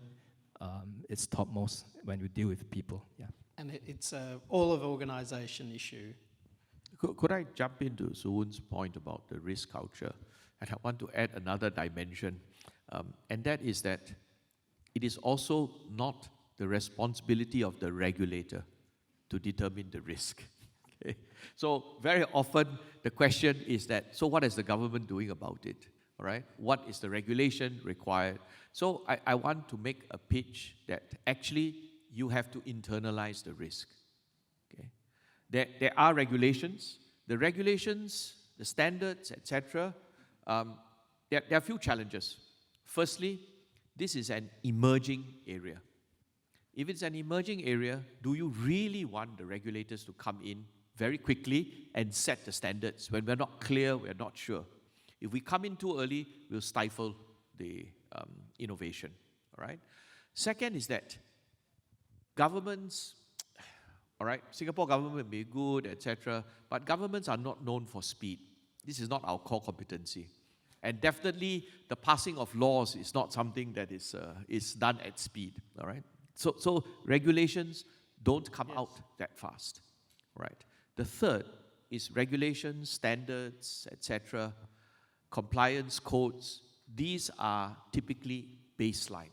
S5: it's topmost when you deal with people. Yeah.
S1: And it's a all-of-organization issue.
S3: Could I jump into Suwun's point about the risk culture? And I want to add another dimension, and that is that it is also not the responsibility of the regulator to determine the risk. Okay? So very often the question is that, so what is the government doing about it? All right? What is the regulation required? So I want to make a pitch that actually you have to internalize the risk. Okay? There are regulations. The regulations, the standards, etc., there are a few challenges. Firstly, this is an emerging area. If it's an emerging area, do you really want the regulators to come in very quickly and set the standards when we're not clear, we're not sure? If we come in too early, we'll stifle the innovation. All right. Second is that governments, all right, Singapore government may be good, etc., but governments are not known for speed. This is not our core competency. And definitely, the passing of laws is not something that is done at speed, all right? So regulations don't come out that fast, right? The third is regulations, standards, etc., compliance codes. These are typically baseline,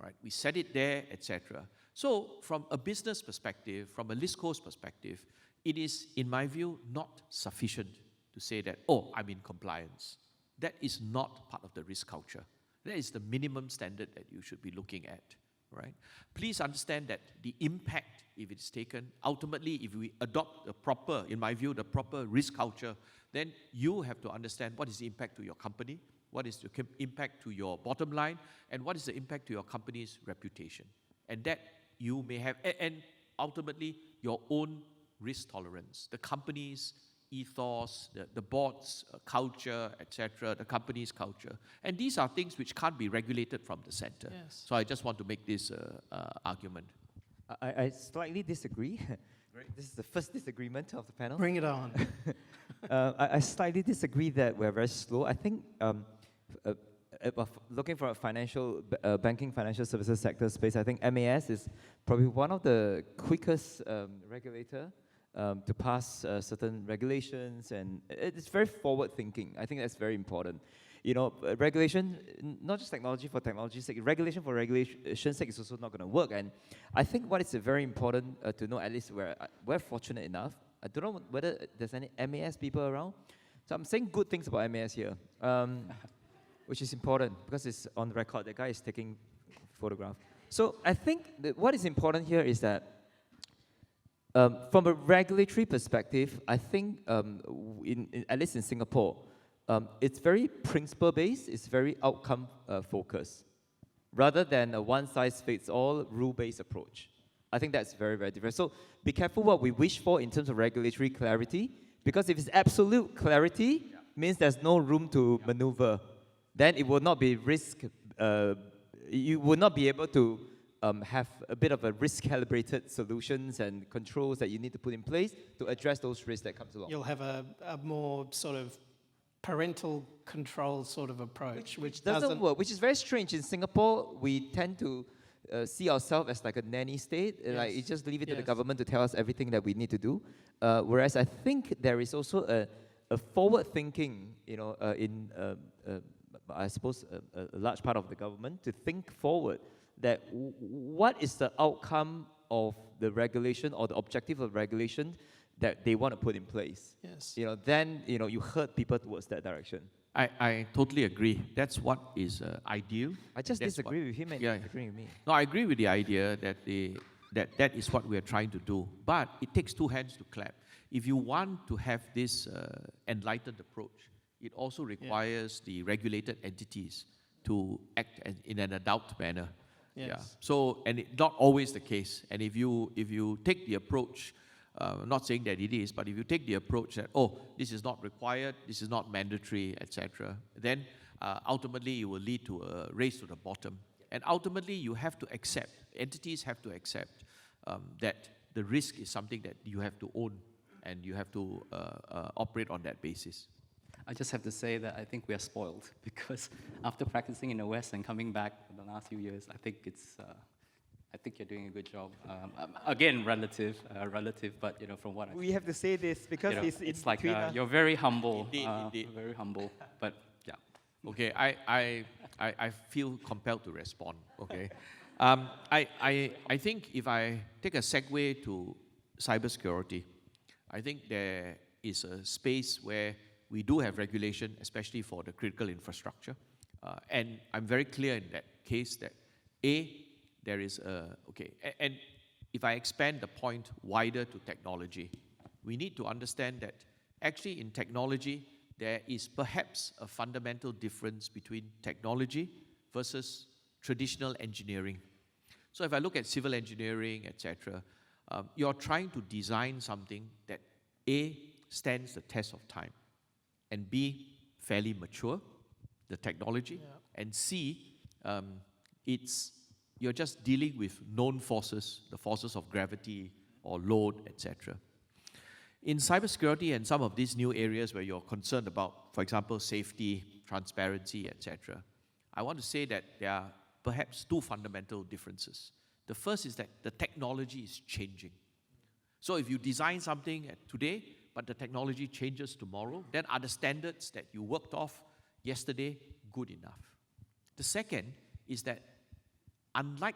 S3: right? We set it there, etc. So from a business perspective, from a ListCo's perspective, it is, in my view, not sufficient to say that, oh, I'm in compliance. That is not part of the risk culture. That is the minimum standard that you should be looking at, right? Please understand that the impact, if it's taken, ultimately, if we adopt the proper, in my view, the proper risk culture, then you have to understand what is the impact to your company, what is the impact to your bottom line, and what is the impact to your company's reputation. And that you may have, and ultimately, your own risk tolerance, the company's ethos, the board's culture, etc., the company's culture. And these are things which can't be regulated from the center.
S1: Yes.
S3: So I just want to make this argument.
S2: I slightly disagree. This is the first disagreement of the panel.
S1: Bring it on.
S2: I slightly disagree that we're very slow. I think looking for a financial, banking, financial services sector space, I think MAS is probably one of the quickest regulator to pass certain regulations, and it's very forward-thinking. I think that's very important. You know, regulation, not just technology for technology's sake, regulation for regulation's sake is also not going to work. And I think what is very important to know, at least we're fortunate enough. I don't know whether there's any MAS people around. So I'm saying good things about MAS here, which is important because it's on the record. The guy is taking photograph. So I think that what is important here is that from a regulatory perspective, I think at least in Singapore, it's very principle-based, it's very outcome-focused, rather than a one-size-fits-all, rule-based approach. I think that's very, very different. So be careful what we wish for in terms of regulatory clarity, because if it's absolute clarity, means there's no room to maneuver. Then it will not be risk, you will not be able to have a bit of a risk-calibrated solutions and controls that you need to put in place to address those risks that comes along.
S1: You'll have a more sort of parental control sort of approach, which
S2: doesn't work, which is very strange. In Singapore, we tend to see ourselves as like a nanny state. Like, you just leave it to the government to tell us everything that we need to do. Whereas I think there is also a forward thinking, I suppose a large part of the government to think forward that what is the outcome of the regulation or the objective of regulation that they want to put in place.
S1: Yes.
S2: Then you herd people towards that direction.
S3: I totally agree. That's what is ideal.
S2: I just
S3: That's
S2: disagree with him and he's agreeing with me.
S3: No, I agree with the idea that that is what we are trying to do. But it takes two hands to clap. If you want to have this enlightened approach, it also requires the regulated entities to act in an adult manner.
S1: Yes.
S3: Yeah. So, and not always the case. And if you take the approach, I'm not saying that it is, but if you take the approach that, this is not required, this is not mandatory, etc., then ultimately it will lead to a race to the bottom. And ultimately you have to accept, entities have to accept that the risk is something that you have to own and you have to operate on that basis.
S4: I just have to say that I think we are spoiled because after practicing in the West and coming back for the last few years, I think you're doing a good job. Again, relative, but from what
S2: We have to say this because
S4: it's like you're very humble,
S3: Indeed.
S4: very humble. But yeah.
S3: Okay, I feel compelled to respond. Okay, I think if I take a segue to cybersecurity, I think there is a space where we do have regulation, especially for the critical infrastructure, and I'm very clear in that case that there is and if I expand the point wider to technology, we need to understand that actually in technology there is perhaps a fundamental difference between technology versus traditional engineering. So if I look at civil engineering, etc., you're trying to design something that A, stands the test of time, and B, fairly mature, the technology, and C, you're just dealing with known forces, the forces of gravity or load, etc. In cybersecurity and some of these new areas where you're concerned about, for example, safety, transparency, etc., I want to say that there are perhaps two fundamental differences. The first is that the technology is changing. So if you design something today, but the technology changes tomorrow, then are the standards that you worked off yesterday good enough? The second is that unlike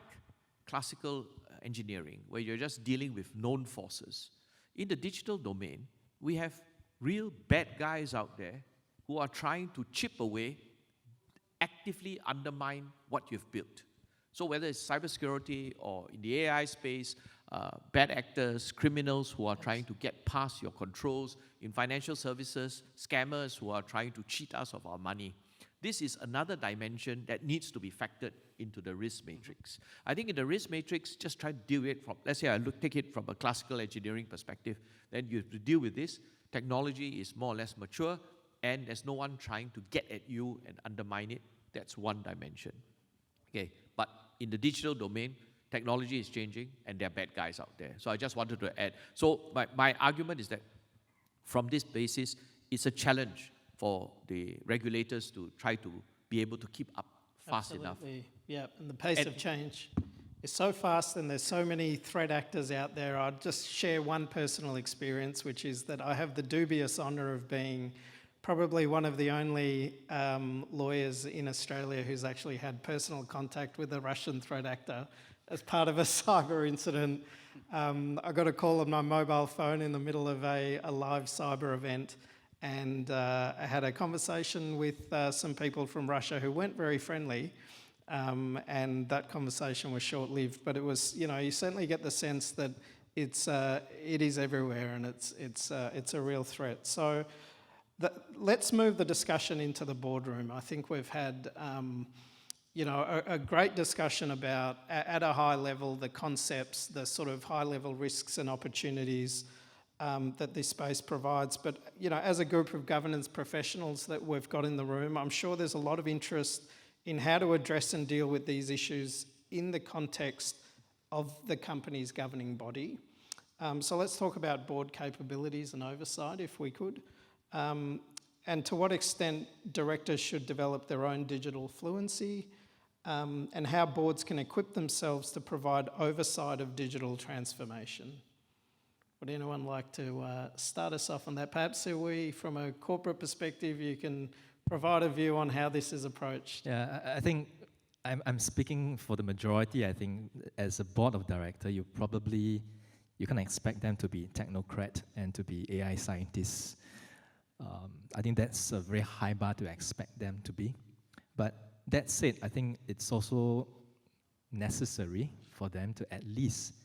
S3: classical engineering, where you're just dealing with known forces, in the digital domain, we have real bad guys out there who are trying to chip away, actively undermine what you've built. So whether it's cybersecurity or in the AI space, bad actors, criminals who are trying to get past your controls, in financial services, scammers who are trying to cheat us of our money. This is another dimension that needs to be factored into the risk matrix. I think in the risk matrix, just try to deal with it from, let's say take it from a classical engineering perspective, then you have to deal with this. Technology is more or less mature, and there's no one trying to get at you and undermine it. That's one dimension. Okay, but in the digital domain, technology is changing, and there are bad guys out there. So I just wanted to add. So my argument is that from this basis, it's a challenge for the regulators to try to be able to keep up fast enough.
S1: Yeah, and the pace of change is so fast and there's so many threat actors out there. I'll just share one personal experience, which is that I have the dubious honour of being probably one of the only lawyers in Australia who's actually had personal contact with a Russian threat actor as part of a cyber incident. I got a call on my mobile phone in the middle of a live cyber event, and I had a conversation with some people from Russia who weren't very friendly, and that conversation was short-lived. But it was, you certainly get the sense that it is everywhere, and it's a real threat. So let's move the discussion into the boardroom. I think we've had a great discussion about, at a high level, the concepts, the sort of high-level risks and opportunities that this space provides. But, as a group of governance professionals that we've got in the room, I'm sure there's a lot of interest in how to address and deal with these issues in the context of the company's governing body. So let's talk about board capabilities and oversight, if we could. And to what extent directors should develop their own digital fluency, and how boards can equip themselves to provide oversight of digital transformation. Would anyone like to start us off on that? Perhaps, Wooi, from a corporate perspective, you can provide a view on how this is approached.
S5: Yeah, I think I'm speaking for the majority. I think as a board of director, you can expect them to be technocrat and to be AI scientists. I think that's a very high bar to expect them to be. But that said, I think it's also necessary for them to at least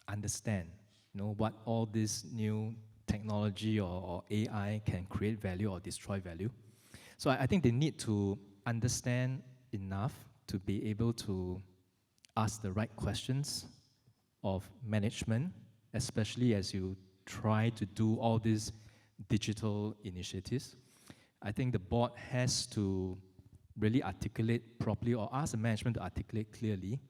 S5: understand, what all this new technology or AI can create value or destroy value. So I think they need to understand enough to be able to ask the right questions of management, especially as you try to do all these digital initiatives. I think the board has to really articulate properly or ask the management to articulate clearly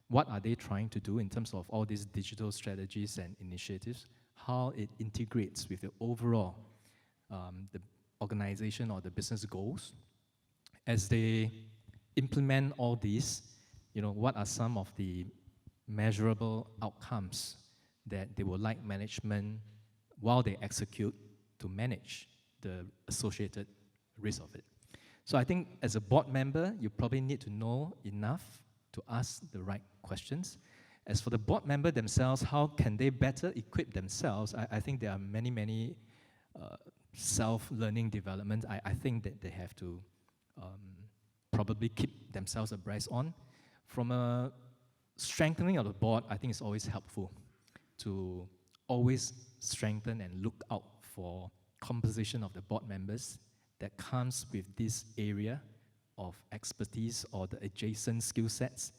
S5: what are they trying to do in terms of all these digital strategies and initiatives, how it integrates with the overall the organization or the business goals. As they implement all these, what are some of the measurable outcomes that they would like management, while they execute, to manage the associated risk of it. So I think as a board member, you probably need to know enough to ask the right questions. As for the board member themselves, how can they better equip themselves? I think there are many self-learning developments I think that they have to probably keep themselves abreast on. From a strengthening of the board, I think it's always helpful to always strengthen and look out for composition of the board members that comes with this area of expertise or the adjacent skill sets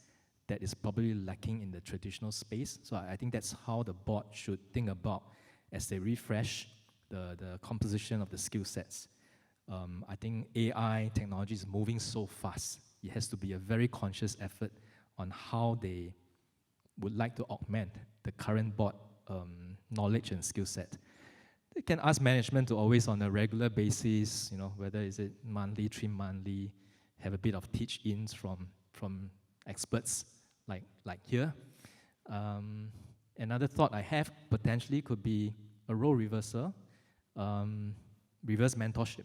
S5: that is probably lacking in the traditional space. So I think that's how the board should think about as they refresh the composition of the skill sets. I think AI technology is moving so fast. It has to be a very conscious effort on how they would like to augment the current board knowledge and skill set. They can ask management to always, on a regular basis, whether is it monthly, 3-monthly, have a bit of teach-ins from experts like here. Another thought I have potentially could be a role reversal, reverse mentorship.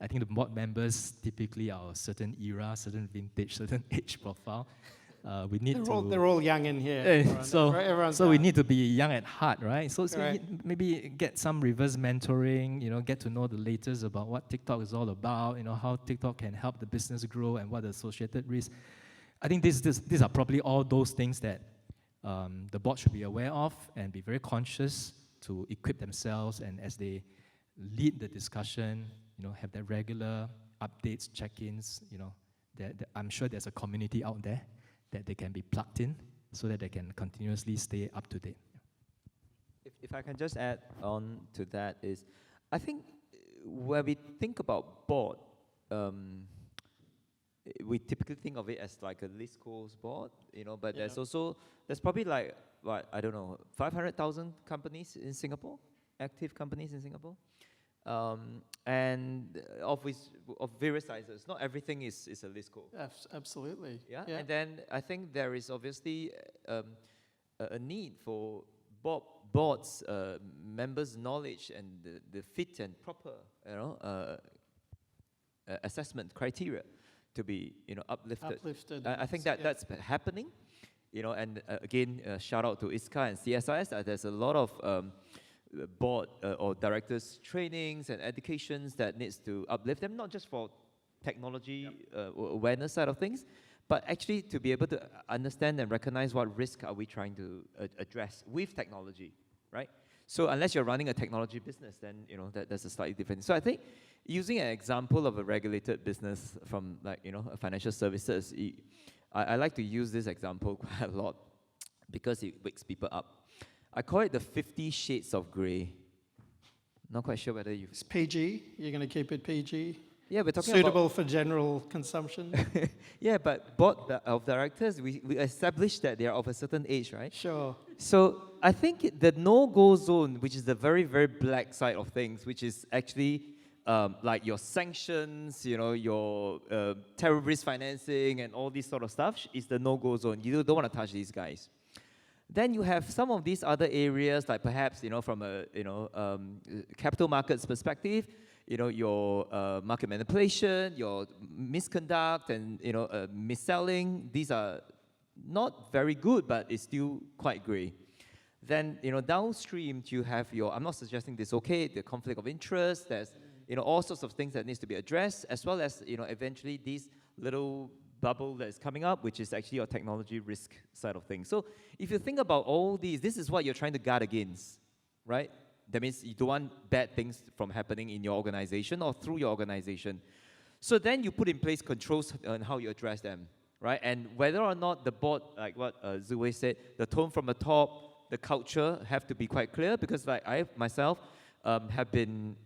S5: I think the board members typically are a certain era, certain vintage, certain age profile. We need
S1: They're all young in here.
S5: So we need to be young at heart, right? So maybe get some reverse mentoring, get to know the latest about what TikTok is all about, how TikTok can help the business grow and what the associated risks. I think these are probably all those things that the board should be aware of and be very conscious to equip themselves, and as they lead the discussion, have their regular updates, check-ins, I'm sure there's a community out there that they can be plugged in so that they can continuously stay up to date.
S2: If I can just add on to that is, I think when we think about board, we typically think of it as like a list-co's board, but there's probably like, 500,000 companies in Singapore, active companies in Singapore. And of various sizes. Not everything is a list-co.
S1: Absolutely.
S2: Yeah? And then I think there is obviously a need for boards, members' knowledge and the fit and proper assessment criteria to be uplifted. I think that's happening. And again, shout out to ISCA and CSIS. There's a lot of board or directors trainings and educations that needs to uplift them, not just for technology awareness side of things, but actually to be able to understand and recognize what risk are we trying to address with technology, right? So unless you're running a technology business, then that's a slightly different. So I think using an example of a regulated business from financial services, I like to use this example quite a lot because it wakes people up. I call it the 50 Shades of Grey. Not quite sure whether you...
S1: It's PG. You're going to keep it PG?
S2: Yeah, we're talking
S1: suitable for general consumption?
S2: Yeah, but board of directors, we established that they are of a certain age, right?
S1: Sure.
S2: So I think the no-go zone, which is the very, very black side of things, which is actually like your sanctions, your terrorist financing and all this sort of stuff is the no-go zone. You don't want to touch these guys. Then you have some of these other areas, like perhaps from a capital markets perspective, your market manipulation, your misconduct, and mis-selling. These are not very good, but it's still quite grey. Then downstream you have I'm not suggesting this, okay, the conflict of interest. There's all sorts of things that needs to be addressed, as well as eventually this little bubble that is coming up, which is actually your technology risk side of things. So if you think about all these, this is what you're trying to guard against, right? That means you don't want bad things from happening in your organization or through your organization. So then you put in place controls on how you address them, right? And whether or not the board, like what Wooi said, the tone from the top, the culture have to be quite clear, because like I myself have been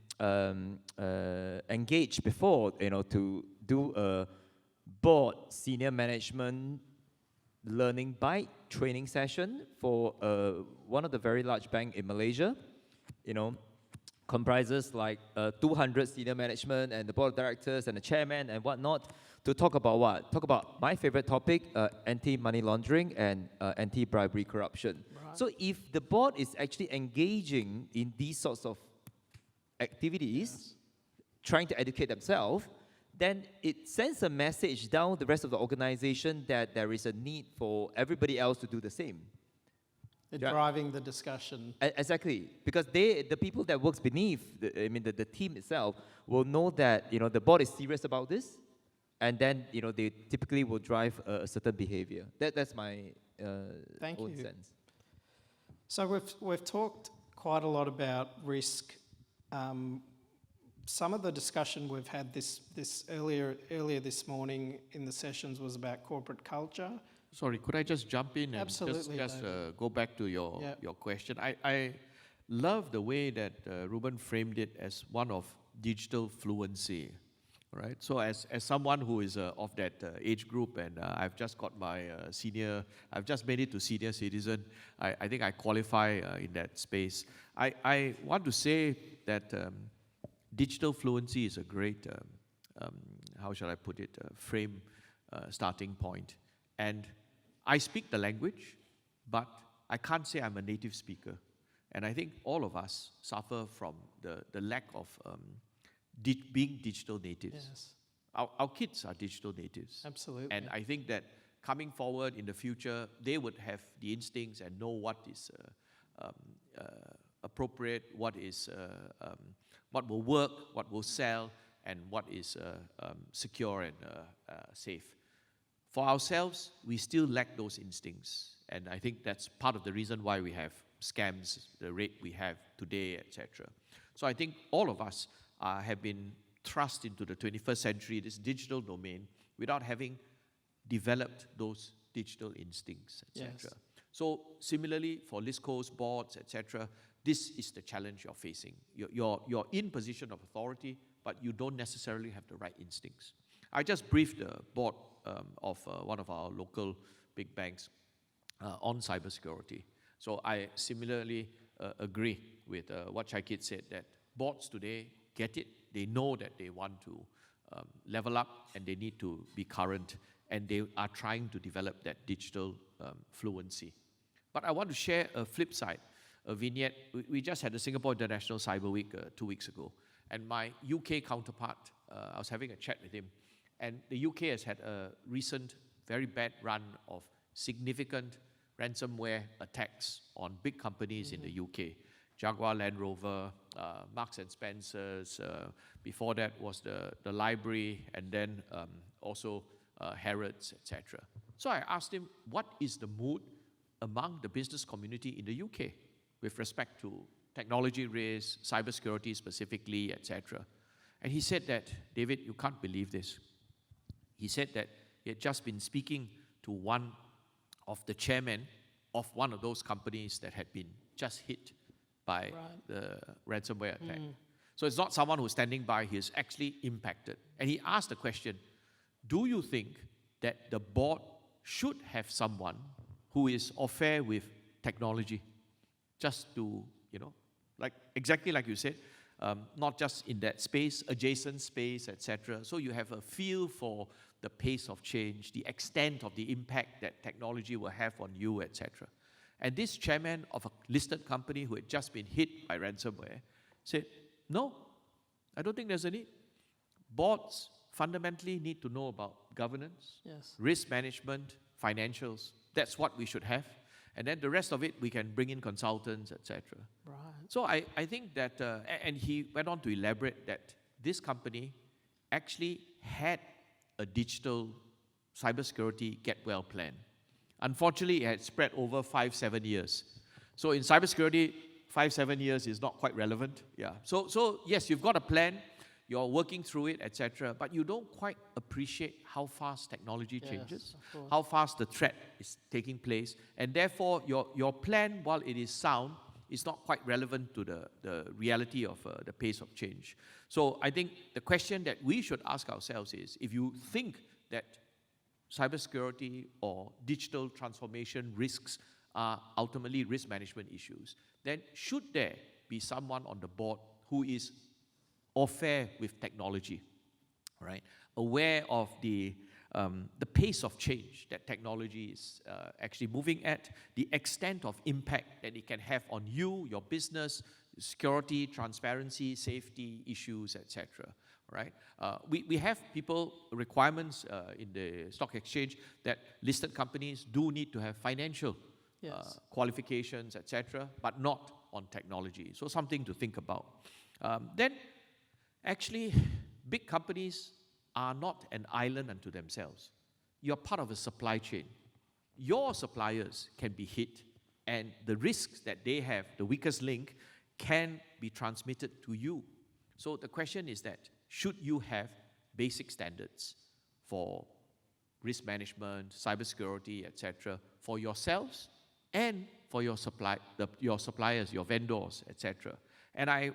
S2: engaged before, to do a board senior management learning bite training session for one of the very large bank in Malaysia. Comprises like 200 senior management and the board of directors and the chairman and whatnot, to talk about what? Talk about my favorite topic, anti-money laundering and anti-bribery corruption. Right. So if the board is actually engaging in these sorts of activities, yes, trying to educate themselves, then it sends a message down the rest of the organization that there is a need for everybody else to do the same.
S1: They're driving the discussion.
S2: Exactly, because the people that works beneath, the team itself, will know that the board is serious about this, and then they typically will drive a certain behavior. That's my own sense.
S1: So we've talked quite a lot about risk. Some of the discussion we've had this earlier this morning in the sessions was about corporate culture.
S3: Sorry, could I just jump in and
S1: Absolutely,
S3: just go back to your question? I love the way that Reuben framed it as one of digital fluency, right? So as someone who is of that age group, and I've just got my I've just made it to senior citizen, I think I qualify in that space. I want to say that digital fluency is a great, how shall I put it, frame starting point. And I speak the language, but I can't say I'm a native speaker. And I think all of us suffer from the lack of being digital natives.
S1: Yes.
S3: Our kids are digital natives.
S1: Absolutely.
S3: And I think that coming forward in the future, they would have the instincts and know what is appropriate, what will work, what will sell, and what is secure and safe. For ourselves, we still lack those instincts, and I think that's part of the reason why we have scams, the rate we have today, etc. So I think all of us have been thrust into the 21st century, this digital domain, without having developed those digital instincts, etc. Yes. So similarly, for LISCOs, boards, etc., this is the challenge you're facing. You're in position of authority, but you don't necessarily have the right instincts. I just briefed the board of one of our local big banks on cybersecurity. So I similarly agree with what Chye said, that boards today get it. They know that they want to level up and they need to be current, and they are trying to develop that digital fluency. But I want to share a flip side, a vignette. We just had the Singapore International Cyber Week 2 weeks ago, and my UK counterpart, I was having a chat with him, and the UK has had a recent very bad run of significant ransomware attacks on big companies in the UK. Jaguar Land Rover, Marks and Spencer's, before that was the library, and then also Harrods, etc. So I asked him, what is the mood among the business community in the UK with respect to technology risk, cybersecurity specifically, etc. And he said that, David, you can't believe this. He said that he had just been speaking to one of the chairmen of one of those companies that had been just hit by the ransomware attack. So it's not someone who's standing by, he is actually impacted. And he asked the question, do you think that the board should have someone who is au fait with technology, just to, exactly like you said, not just in that space, adjacent space, etc. So you have a feel for the pace of change, the extent of the impact that technology will have on you, etc. And this chairman of a listed company who had just been hit by ransomware said, no, I don't think there's a need. Boards fundamentally need to know about governance,
S1: Yes.
S3: risk management, financials. That's what we should have. And then the rest of it, we can bring in consultants, etc.
S1: Right.
S3: So I think that, and he went on to elaborate that this company actually had a digital cybersecurity get-well plan. Unfortunately, it had spread over 5-7 years. So in cybersecurity, 5-7 years is not quite relevant. Yeah. So yes, you've got a plan, you're working through it, etc. But you don't quite appreciate how fast technology changes,
S1: of course.
S3: how fast the threat is taking place, and therefore your plan, while it is sound, is not quite relevant to the reality of the pace of change. So I think the question that we should ask ourselves is, if you think that cybersecurity or digital transformation risks are ultimately risk management issues, then should there be someone on the board who is au fait with technology, right? Aware of the pace of change that technology is actually moving at, the extent of impact that it can have on you, your business, security, transparency, safety issues, etc. Right? We have requirements in the stock exchange that listed companies do need to have financial qualifications, etc., but not on technology. So something to think about. Then, actually, big companies are not an island unto themselves. You're part of a supply chain. Your suppliers can be hit, and the risks that they have, the weakest link, can be transmitted to you. So the question is that, should you have basic standards for risk management, cybersecurity, etc., for yourselves and for your suppliers, your vendors, etc.? And I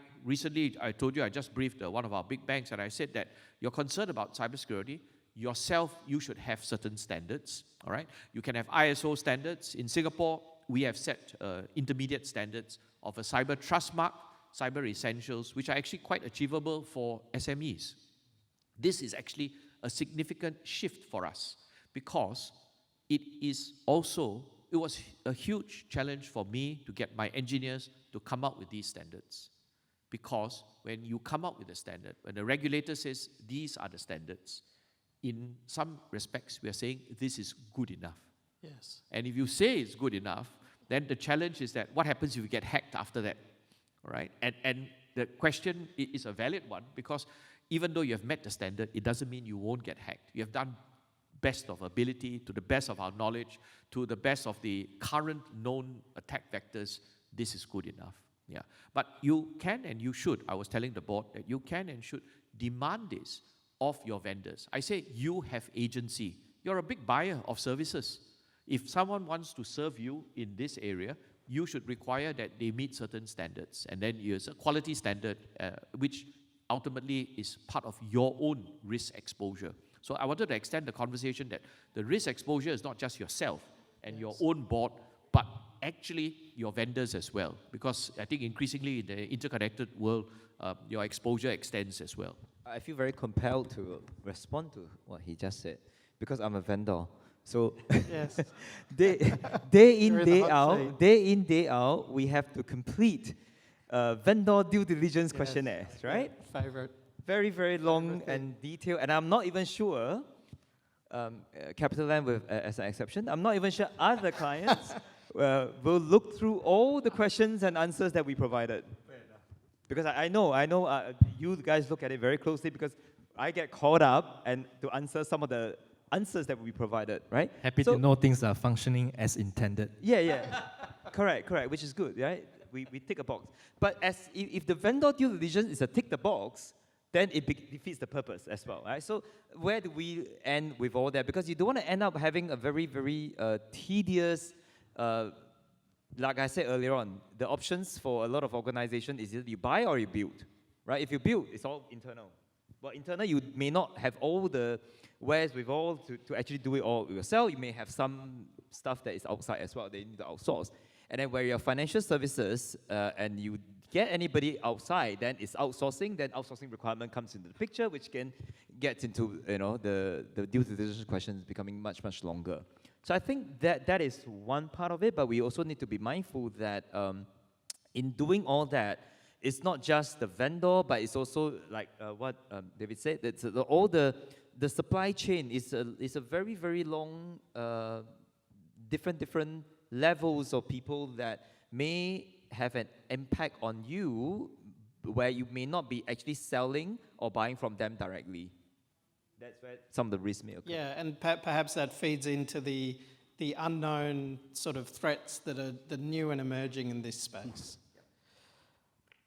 S3: told you, I just briefed one of our big banks, and I said that you're concerned about cybersecurity, yourself, you should have certain standards, all right? You can have ISO standards. In Singapore, we have set intermediate standards of a cyber trust mark, cyber essentials, which are actually quite achievable for SMEs. This is actually a significant shift for us, because it was a huge challenge for me to get my engineers to come up with these standards. Because when you come up with a standard, when the regulator says these are the standards, in some respects we are saying this is good enough.
S1: Yes.
S3: And if you say it's good enough, then the challenge is that what happens if you get hacked after that? Right? And the question is a valid one, because even though you have met the standard, it doesn't mean you won't get hacked. You have done best of ability, to the best of our knowledge, to the best of the current known attack vectors. This is good enough. Yeah. But you can and you should, I was telling the board, that you can and should demand this of your vendors. I say you have agency. You're a big buyer of services. If someone wants to serve you in this area, you should require that they meet certain standards. And then there's a quality standard, which ultimately is part of your own risk exposure. So I wanted to extend the conversation that the risk exposure is not just yourself and your own board, but actually your vendors as well. Because I think increasingly in the interconnected world, your exposure extends as well.
S2: I feel very compelled to respond to what he just said, because I'm a vendor. So
S1: Yes.
S2: day in,
S1: You're in the
S2: day
S1: hot
S2: out,
S1: seat.
S2: day in, day out, we have to complete vendor due diligence
S1: Yes.
S2: questionnaires, right?
S1: Favorite.
S2: Very, very long and detailed, and I'm not even sure, CapitaLand as an exception, I'm not even sure other clients will look through all the questions and answers that we provided. Because I know you guys look at it very closely, because I get caught up and to answer some of the answers that we provided, right?
S5: Happy to know things are functioning as intended.
S2: Yeah. Correct, which is good, right? We tick a box. But if the vendor due diligence is a tick the box, then it defeats the purpose as well, right? So where do we end with all that? Because you don't want to end up having a very, very tedious, like I said earlier on, the options for a lot of organizations is either you buy or you build, right? If you build, it's all internal. Well, internal, you may not have all the wherewithal to actually do it all yourself. You may have some stuff that is outside as well. They need to outsource. And then where your financial services and you get anybody outside, then it's outsourcing. Then outsourcing requirement comes into the picture, which can get into the due diligence questions becoming much longer. So I think that is one part of it, but we also need to be mindful that in doing all that, it's not just the vendor, but it's also like what David said. It's all the supply chain is a very long different levels of people that may have an impact on you, where you may not be actually selling or buying from them directly. That's where some of the risks may occur.
S1: Yeah, and perhaps that feeds into the unknown sort of threats that are the new and emerging in this space.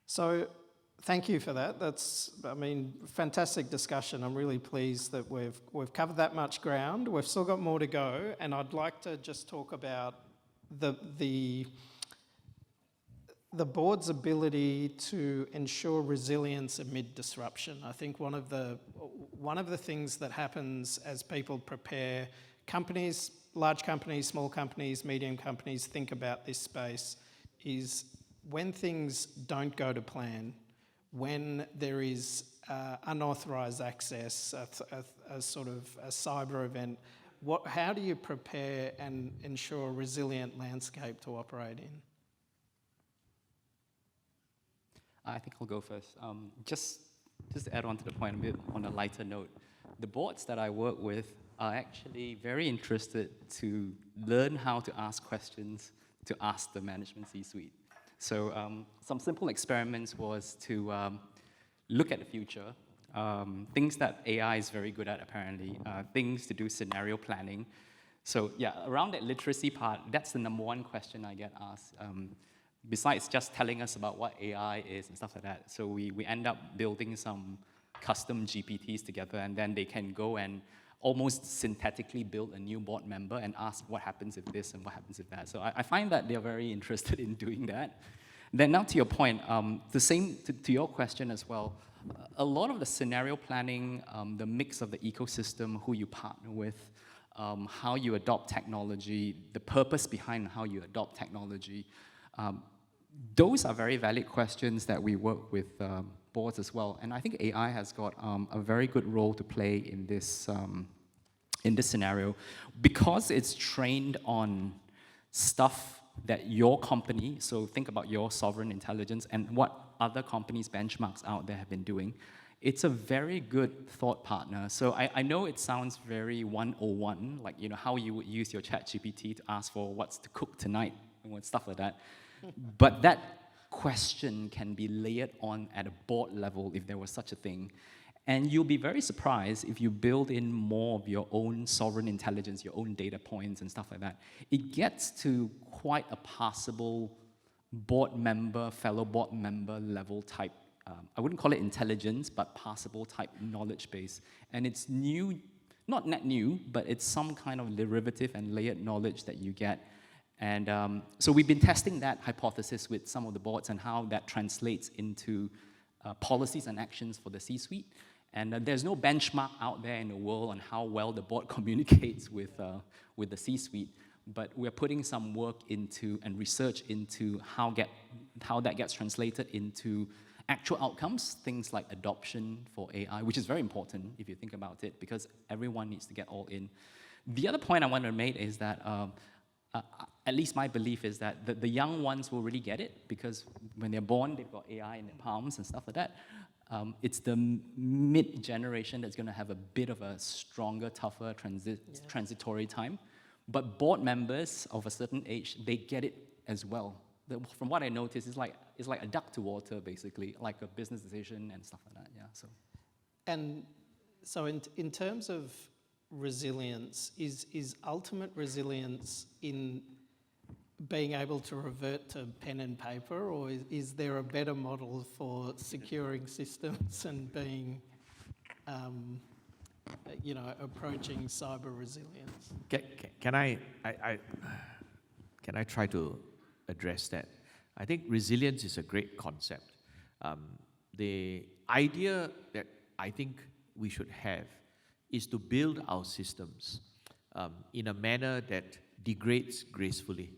S1: So thank you for that. That's, I mean, fantastic discussion. I'm really pleased that we've covered that much ground. We've still got more to go, and I'd like to just talk about the board's ability to ensure resilience amid disruption. I think one of the things that happens as people prepare, companies, large companies, small companies, medium companies, think about this space, is when things don't go to plan, when there is unauthorized access, a sort of a cyber event, how do you prepare and ensure a resilient landscape to operate in?
S4: I think I'll go first. Just to add on to the point a bit on a lighter note, the boards that I work with are actually very interested to learn how to ask questions to ask the management C-suite. So some simple experiments was to look at the future, things that AI is very good at apparently, things to do scenario planning. So yeah, around that literacy part, that's the number one question I get asked. Besides just telling us about what AI is and stuff like that. So we end up building some custom GPTs together, and then they can go and almost synthetically build a new board member and ask what happens if this and what happens if that. So I find that they're very interested in doing that. Then now to your point, the same to your question as well, a lot of the scenario planning, the mix of the ecosystem, who you partner with, how you adopt technology, the purpose behind how you adopt technology, those are very valid questions that we work with boards as well. And I think AI has got a very good role to play in this scenario, because it's trained on stuff that your company, so think about your sovereign intelligence and what other companies' benchmarks out there have been doing. It's a very good thought partner. So I know it sounds very 101, like how you would use your ChatGPT to ask for what's to cook tonight and stuff like that. But that question can be layered on at a board level if there was such a thing. And you'll be very surprised if you build in more of your own sovereign intelligence, your own data points and stuff like that. It gets to quite a passable board member, fellow board member level type, I wouldn't call it intelligence, but passable type knowledge base. And it's new, not net new, but it's some kind of derivative and layered knowledge that you get. And so we've been testing that hypothesis with some of the boards and how that translates into policies and actions for the C-suite. And there's no benchmark out there in the world on how well the board communicates with the C-suite, but we're putting some work into and research into how that gets translated into actual outcomes, things like adoption for AI, which is very important if you think about it, because everyone needs to get all in. The other point I want to make is that at least my belief is that the young ones will really get it, because when they're born, they've got AI in their palms and stuff like that. It's the mid-generation that's going to have a bit of a stronger, tougher transitory time. But board members of a certain age, they get it as well. From what I noticed, it's like a duck to water, basically, like a business decision and stuff like that. Yeah.
S1: So in terms of resilience, is ultimate resilience in being able to revert to pen and paper, or is there a better model for securing systems and being, approaching cyber resilience?
S3: Can I try to address that? I think resilience is a great concept. The idea that I think we should have is to build our systems in a manner that degrades gracefully.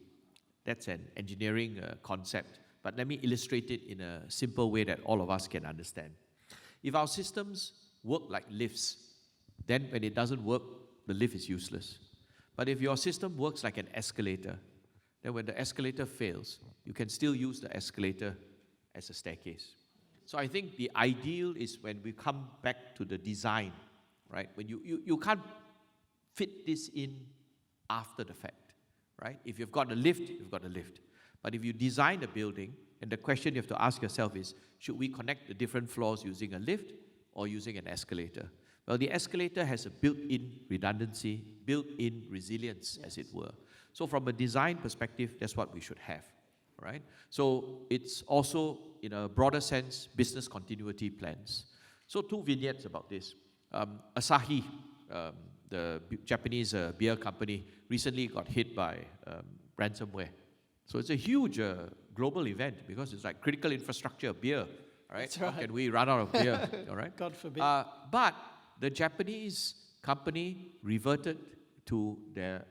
S3: That's an engineering concept, but let me illustrate it in a simple way that all of us can understand. If our systems work like lifts, then when it doesn't work, the lift is useless. But if your system works like an escalator, then when the escalator fails, you can still use the escalator as a staircase. So I think the ideal is when we come back to the design, right? When you can't fit this in after the fact, right? If you've got a lift, you've got a lift. But if you design a building, and the question you have to ask yourself is, should we connect the different floors using a lift or using an escalator? Well, the escalator has a built-in redundancy, built-in resilience, as it were. So from a design perspective, that's what we should have, right? So it's also, in a broader sense, business continuity plans. So 2 vignettes about this. Asahi, the Japanese beer company, recently got hit by ransomware. So it's a huge global event because it's like critical infrastructure, beer, right?
S1: That's right.
S3: How can we run out of beer, all right?
S1: God forbid.
S3: But the Japanese company reverted to their,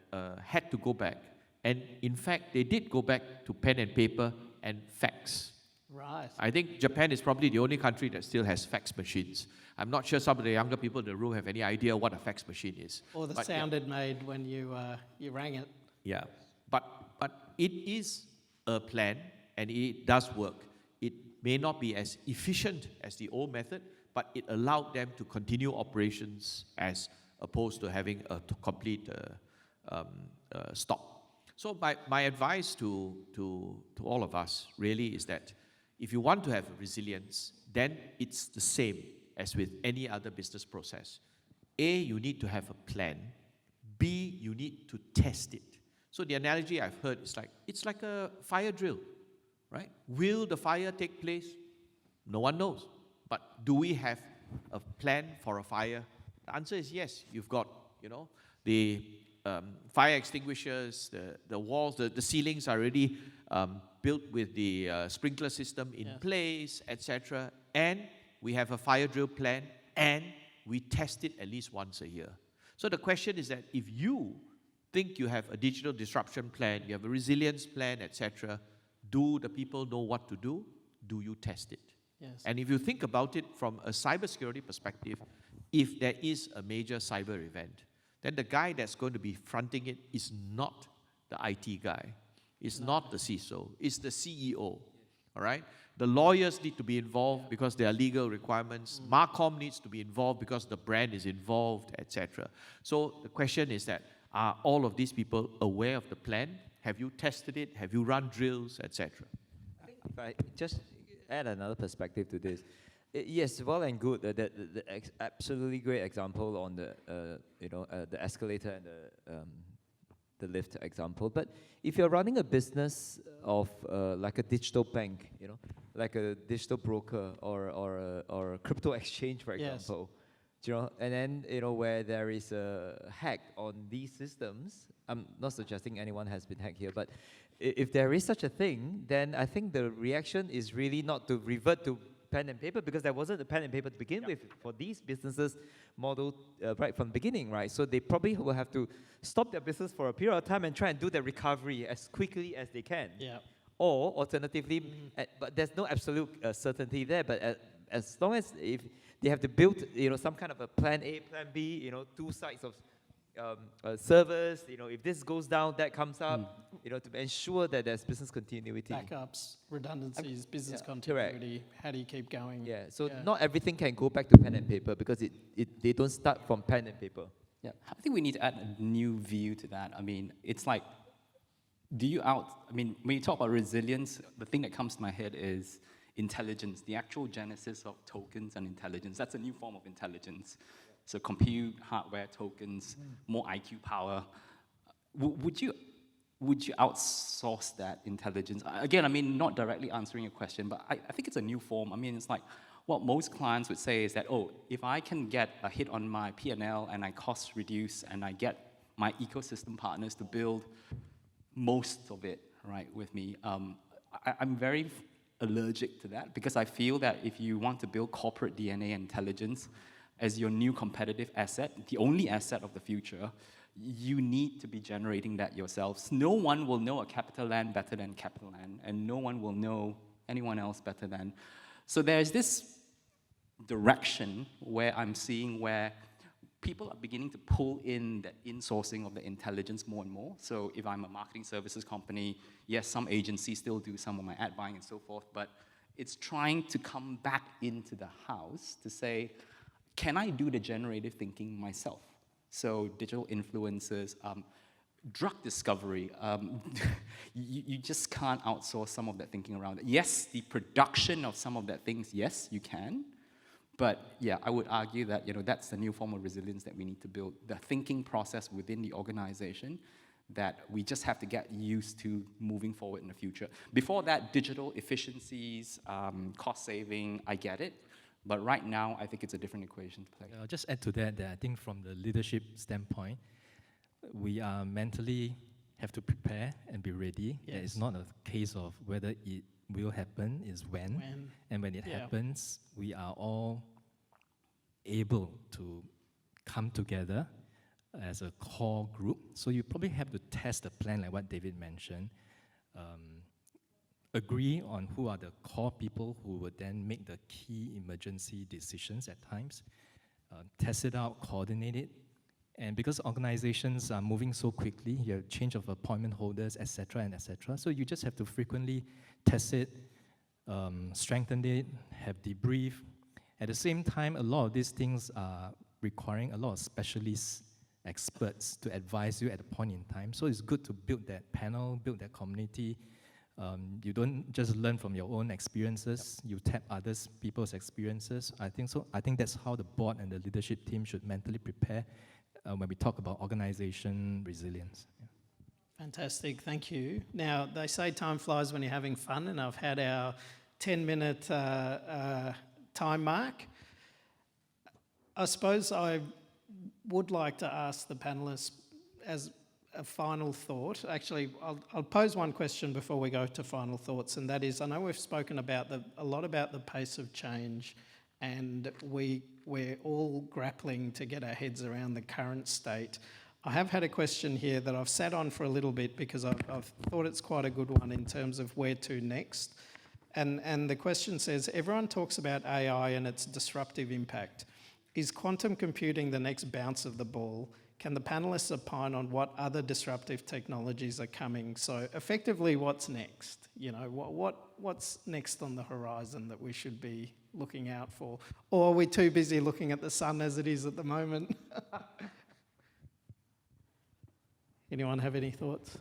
S3: had to go back. And in fact, they did go back to pen and paper and fax.
S1: Right.
S3: I think Japan is probably the only country that still has fax machines. I'm not sure some of the younger people in the room have any idea what a fax machine is.
S1: Or the
S3: But
S1: sound it made when you rang it.
S3: yeah, but it is a plan and it does work. It may not be as efficient as the old method, but it allowed them to continue operations as opposed to having a complete stop. So my advice to all of us really is that if you want to have resilience, then it's the same as with any other business process. A, you need to have a plan. B, you need to test it. So the analogy I've heard is like, it's like a fire drill, right? Will the fire take place? No one knows. But do we have a plan for a fire? The answer is yes. You've got, the fire extinguishers, the walls, the ceilings are already built with the sprinkler system in place, etc. And we have a fire drill plan, and we test it at least once a year. So the question is that if you think you have a digital disruption plan, you have a resilience plan, etc., do the people know what to do? Do you test it?
S1: Yes.
S3: And if you think about it from a cybersecurity perspective, if there is a major cyber event, then the guy that's going to be fronting it is not the IT guy. It's not the CISO. It's the CEO. All right? The lawyers need to be involved because there are legal requirements. Marcom needs to be involved because the brand is involved, etc. So the question is that, are all of these people aware of the plan? Have you tested it? Have you run drills, etc.?
S2: If I just add another perspective to this, yes, well and good. The absolutely great example on the escalator and the lift example. But if you're running a business of like a digital bank, like a digital broker or a crypto exchange, for example, and then where there is a hack on these systems. I'm not suggesting anyone has been hacked here, but if there is such a thing, then I think the reaction is really not to revert to pen and paper, because there wasn't a pen and paper to begin with for these businesses modeled right from the beginning, right? So they probably will have to stop their business for a period of time and try and do the recovery as quickly as they can.
S1: Yeah.
S2: Or alternatively, but there's no absolute certainty there, but as long as if they have to build some kind of a plan A, plan B, two sides of servers, if this goes down, that comes up, to ensure that there's business continuity.
S1: Backups, redundancies, business continuity. How do you keep going?
S2: Yeah, so not everything can go back to pen and paper because they don't start from pen and paper.
S4: Yeah, I think we need to add a new view to that. I mean, it's like, when you talk about resilience, the thing that comes to my head is intelligence, the actual genesis of tokens and intelligence. That's a new form of intelligence. So compute, hardware, tokens, more IQ power. Would you outsource that intelligence? Again, not directly answering your question, but I think it's a new form. It's like what most clients would say is that, if I can get a hit on my P&L and I cost reduce and I get my ecosystem partners to build most of it, right, with me, I'm very allergic to that, because I feel that if you want to build corporate DNA intelligence as your new competitive asset, the only asset of the future, you need to be generating that yourselves. No one will know a CapitaLand better than CapitaLand, and no one will know anyone else better than. So there's this direction where I'm seeing where people are beginning to pull in the insourcing of the intelligence more and more. So if I'm a marketing services company, yes, some agencies still do some of my ad buying and so forth, but it's trying to come back into the house to say, can I do the generative thinking myself? So digital influencers, drug discovery, you just can't outsource some of that thinking around it. Yes, the production of some of that things, yes, you can. But yeah, I would argue that that's the new form of resilience that we need to build, the thinking process within the organization that we just have to get used to moving forward in the future. Before that, digital efficiencies, cost saving, I get it. But right now, I think it's a different equation to play.
S5: I'll just add to that I think from the leadership standpoint, we are mentally have to prepare and be ready.
S1: Yes.
S5: It's not a case of whether it will happen, is when. And when it happens, we are all able to come together as a core group. So you probably have to test the plan like what David mentioned. Agree on who are the core people who would then make the key emergency decisions at times. Test it out, coordinate it. And because organizations are moving so quickly, you have change of appointment holders, etc., and etc. So you just have to frequently test it, strengthen it, have debrief. At the same time, a lot of these things are requiring a lot of specialists, experts to advise you at a point in time. So it's good to build that panel, build that community. You don't just learn from your own experiences, you tap others people's experiences. I think that's how the board and the leadership team should mentally prepare when we talk about organization resilience. Yeah.
S1: Fantastic, thank you. Now, they say time flies when you're having fun, and I've had our 10-minute time mark. I suppose I would like to ask the panellists as a final thought. Actually, I'll pose one question before we go to final thoughts, and that is, I know we've spoken about a lot about the pace of change, and we're all grappling to get our heads around the current state. I have had a question here that I've sat on for a little bit because I've thought it's quite a good one in terms of where to next. And the question says, everyone talks about AI and its disruptive impact. Is quantum computing the next bounce of the ball? Can the panellists opine on what other disruptive technologies are coming? So effectively, what's next? What's next on the horizon that we should be looking out for? Or are we too busy looking at the sun as it is at the moment? Anyone have any thoughts?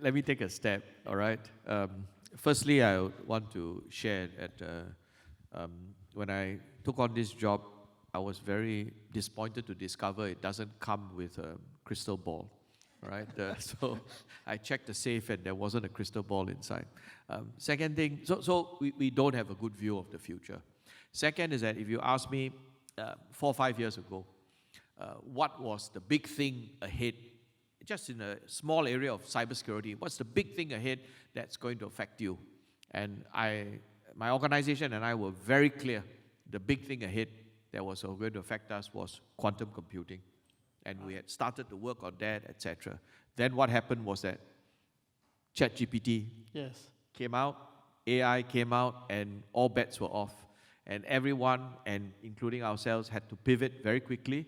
S3: Let me take a step, all right? Firstly, I want to share that when I took on this job, I was very disappointed to discover it doesn't come with a crystal ball, right? So I checked the safe and there wasn't a crystal ball inside. Second thing, so we don't have a good view of the future. Second is that if you ask me 4 or 5 years ago, what was the big thing ahead, just in a small area of cybersecurity, what's the big thing ahead that's going to affect you? And my organization and I were very clear, the big thing ahead that was going to affect us was quantum computing. And we had started to work on that, etc. Then what happened was that ChatGPT came out, AI came out, and all bets were off. And everyone, and including ourselves, had to pivot very quickly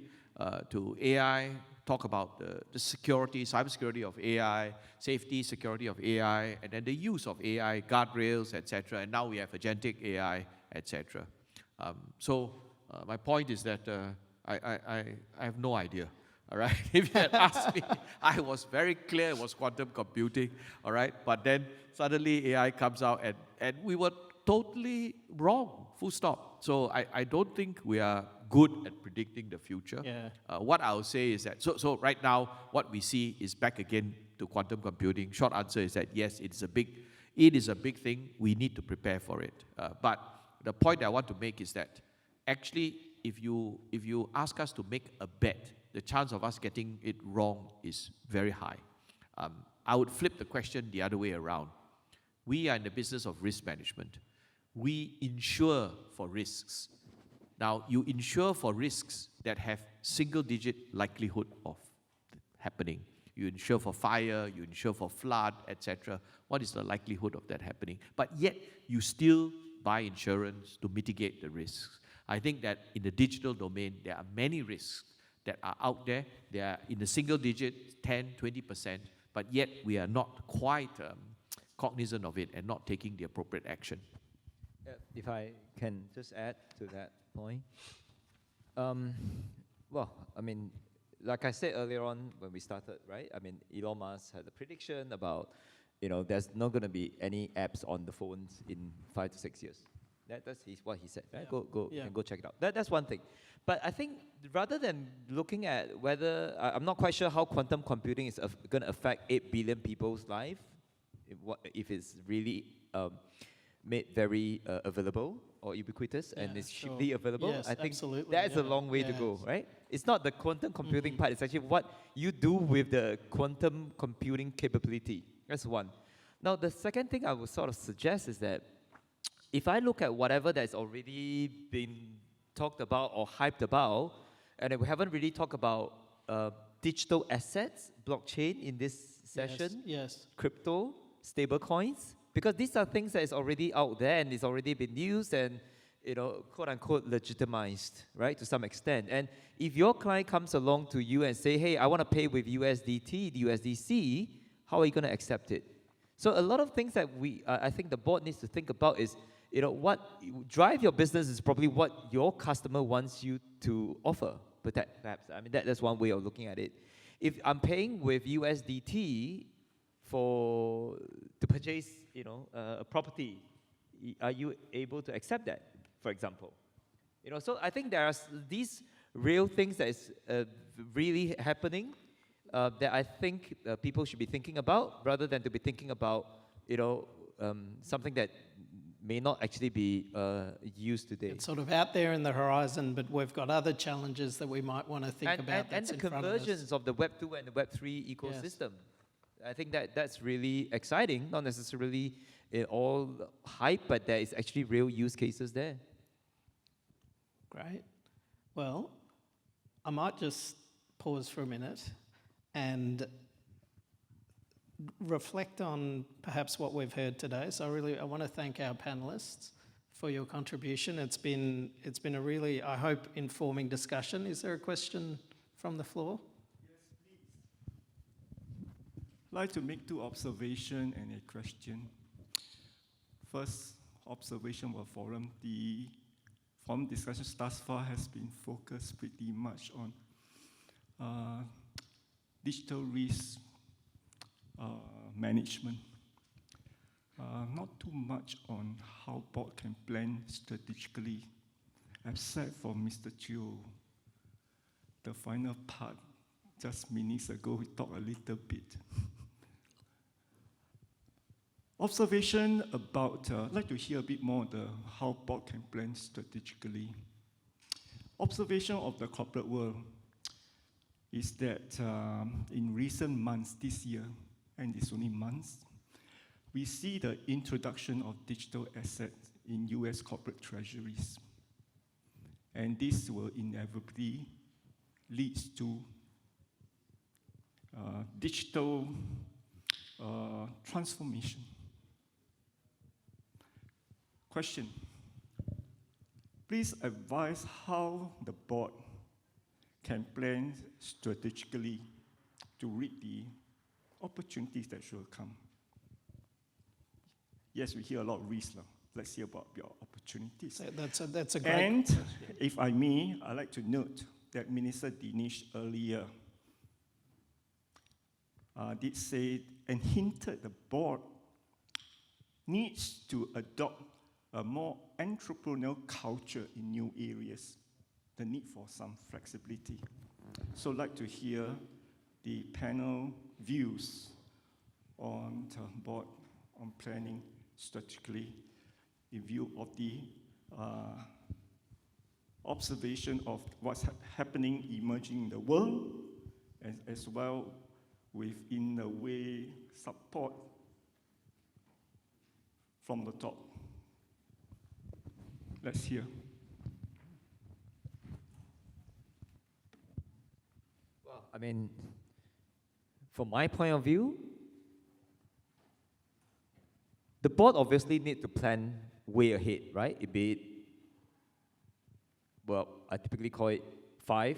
S3: to AI, talk about the security, cybersecurity of AI, safety, security of AI, and then the use of AI, guardrails, etc. And now we have agentic AI, etc. My point is that I have no idea, all right? If you had asked me, I was very clear it was quantum computing, all right? But then suddenly AI comes out and we were totally wrong, full stop. So I don't think we are good at predicting the future.
S1: Yeah.
S3: What I'll say is that, so right now, what we see is back again to quantum computing. Short answer is that yes, it is a big thing. We need to prepare for it. But the point I want to make is that actually, if you ask us to make a bet, the chance of us getting it wrong is very high. I would flip the question the other way around. We are in the business of risk management. We insure for risks. Now, you insure for risks that have single-digit likelihood of happening. You insure for fire, you insure for flood, etc. What is the likelihood of that happening? But yet, you still buy insurance to mitigate the risks. I think that in the digital domain, there are many risks that are out there. They are in the single digit, 10, 20%, but yet we are not quite cognizant of it and not taking the appropriate action.
S2: If I can just add to that point. Well, I mean, like I said earlier on when we started, right? I mean, Elon Musk had a prediction about, there's not going to be any apps on the phones in 5 to 6 years. That's what he said, right?
S1: Yeah.
S2: Go check it out. That's one thing. But I think rather than looking at whether, I'm not quite sure how quantum computing is going to affect 8 billion people's life, if it's really made very available or ubiquitous and it's cheaply available.
S1: Yes,
S2: I think
S1: absolutely,
S2: that's a long way to go, right? It's not the quantum computing part, it's actually what you do with the quantum computing capability. That's one. Now, the second thing I would sort of suggest is that if I look at whatever that's already been talked about or hyped about, and we haven't really talked about digital assets, blockchain in this session,
S1: Yes.
S2: crypto, stable coins, because these are things that is already out there and it's already been used and, quote unquote, legitimized, right, to some extent. And if your client comes along to you and say, hey, I want to pay with USDT, USDC, how are you going to accept it? So a lot of things that I think the board needs to think about is, what drive your business is probably what your customer wants you to offer. But perhaps, I mean, that's one way of looking at it. If I'm paying with USDT to purchase, a property, are you able to accept that, for example? So I think there are these real things that is really happening that I think people should be thinking about, rather than to be thinking about, something that may not actually be used today.
S1: It's sort of out there in the horizon, but we've got other challenges that we might want to think about.
S2: And the convergence of the Web 2 and the Web 3 ecosystem. Yes. I think that's really exciting, not necessarily all hype, but there is actually real use cases there.
S1: Great. Well, I might just pause for a minute and reflect on perhaps what we've heard today. So I want to thank our panellists for your contribution. It's been a really, I hope, informing discussion. Is there a question from the floor?
S6: Yes, please. I'd like to make 2 observations and a question. First observation for forum, the forum discussion thus far has been focused pretty much on digital risk management. Not too much on how board can plan strategically, except for Mr. Chionh. The final part, just minutes ago, we talked a little bit. Observation about, I'd like to hear a bit more how board can plan strategically. Observation of the corporate world is that in recent months, this year, and it's only months, we see the introduction of digital assets in US corporate treasuries. And this will inevitably lead to digital transformation. Question. Please advise how the board can plan strategically to reap the opportunities that should come. Yes, we hear a lot of risks. Let's hear about your opportunities.
S1: That's a great
S6: And
S1: question.
S6: if I may, I'd like to note that Minister Dinesh earlier did say and hinted the board needs to adopt a more entrepreneurial culture in new areas, the need for some flexibility. So I'd like to hear the panel views on the board on planning strategically in view of the observation of what's happening, emerging in the world, as well with, in a way, support from the top. Let's hear.
S2: Well, I mean, from my point of view, the board obviously need to plan way ahead, right? It be it, well, I typically call it 5,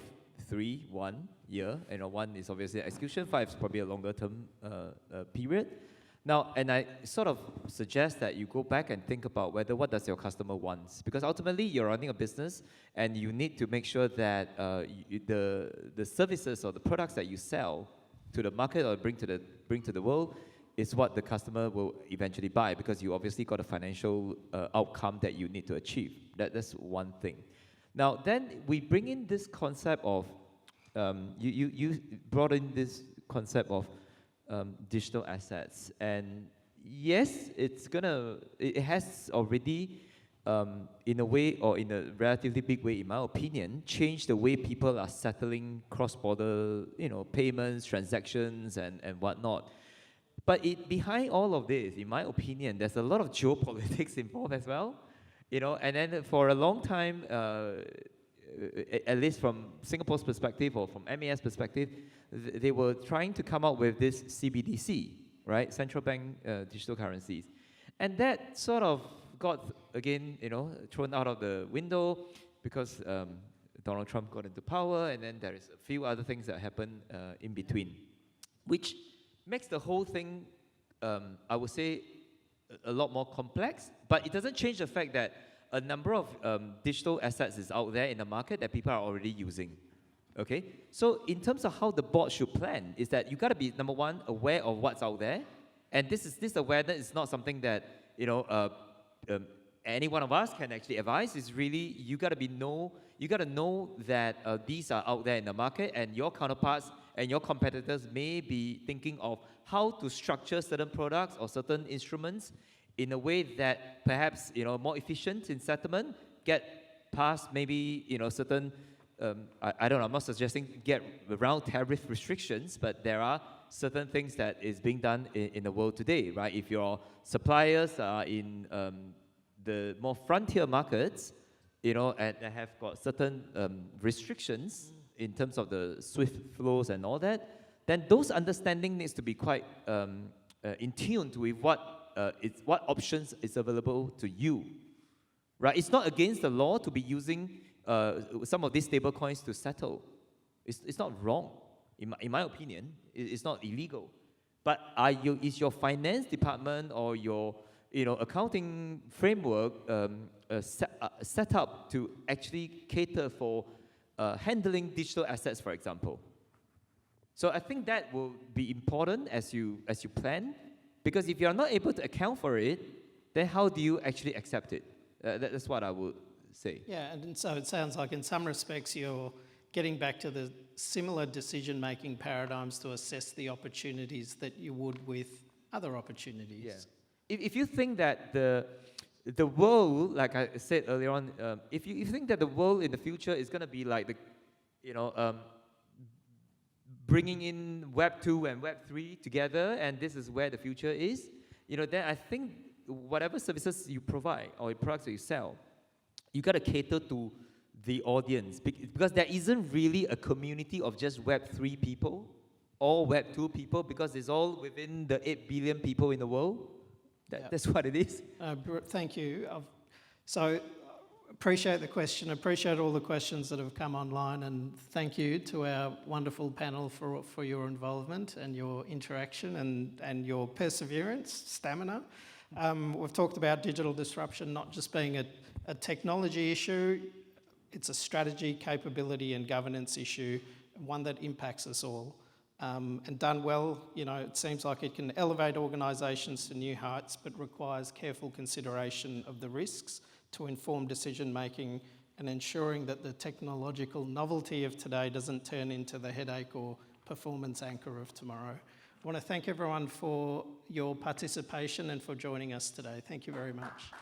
S2: 3, 1 year. 1 is obviously execution, 5 is probably a longer term period. Now, and I sort of suggest that you go back and think about what does your customer wants, because ultimately you're running a business and you need to make sure that the services or the products that you sell to the market or bring to the world is what the customer will eventually buy, because you obviously got a financial outcome that you need to achieve. That's one thing. Now, then we bring in this concept of, you brought in this concept of digital assets. And yes, it has already, in a way, or in a relatively big way, in my opinion, changed the way people are settling cross-border, payments, transactions, and whatnot. But behind all of this, in my opinion, there's a lot of geopolitics involved as well. And then for a long time, at least from Singapore's perspective or from MAS perspective, they were trying to come up with this CBDC, right? Central bank digital currencies. And that sort of got, again, thrown out of the window because Donald Trump got into power, and then there is a few other things that happened in between, which makes the whole thing, I would say, a lot more complex, but it doesn't change the fact that a number of digital assets is out there in the market that people are already using. Okay? So in terms of how the board should plan, is that you got to be, number one, aware of what's out there, and this awareness is not something that any one of us can actually advise. It's really you got to know that these are out there in the market, and your counterparts and your competitors may be thinking of how to structure certain products or certain instruments in a way that perhaps more efficient in settlement, get past maybe certain I don't know, I'm not suggesting get around tariff restrictions, but there are certain things that is being done in the world today, right? If your suppliers are in the more frontier markets, and have got certain restrictions in terms of the SWIFT flows and all that, then those understanding needs to be quite in tune with what options is available to you, right? It's not against the law to be using some of these stable coins to settle. It's not wrong, in my opinion. It's not illegal. But is your finance department or your accounting framework set up to actually cater for handling digital assets, for example? So I think that will be important as you plan, because if you are not able to account for it, then how do you actually accept it? That's what I would say.
S1: Yeah, and so it sounds like in some respects you're getting back to the similar decision-making paradigms to assess the opportunities that you would with other opportunities.
S2: Yeah. If you think that the world, like I said earlier on, if you think that the world in the future is going to be like bringing in Web 2 and Web 3 together, and this is where the future is, then I think whatever services you provide or products that you sell, you got to cater to the audience, because there isn't really a community of just Web 3 people or Web 2 people, because it's all within the 8 billion people in the world. That's what it is.
S1: Thank you. So appreciate the question, appreciate all the questions that have come online, and thank you to our wonderful panel for your involvement and your interaction and your perseverance, stamina. We've talked about digital disruption not just being a technology issue, it's a strategy, capability and governance issue, one that impacts us all. And done well, it seems like it can elevate organisations to new heights, but requires careful consideration of the risks to inform decision making and ensuring that the technological novelty of today doesn't turn into the headache or performance anchor of tomorrow. I want to thank everyone for your participation and for joining us today. Thank you very much.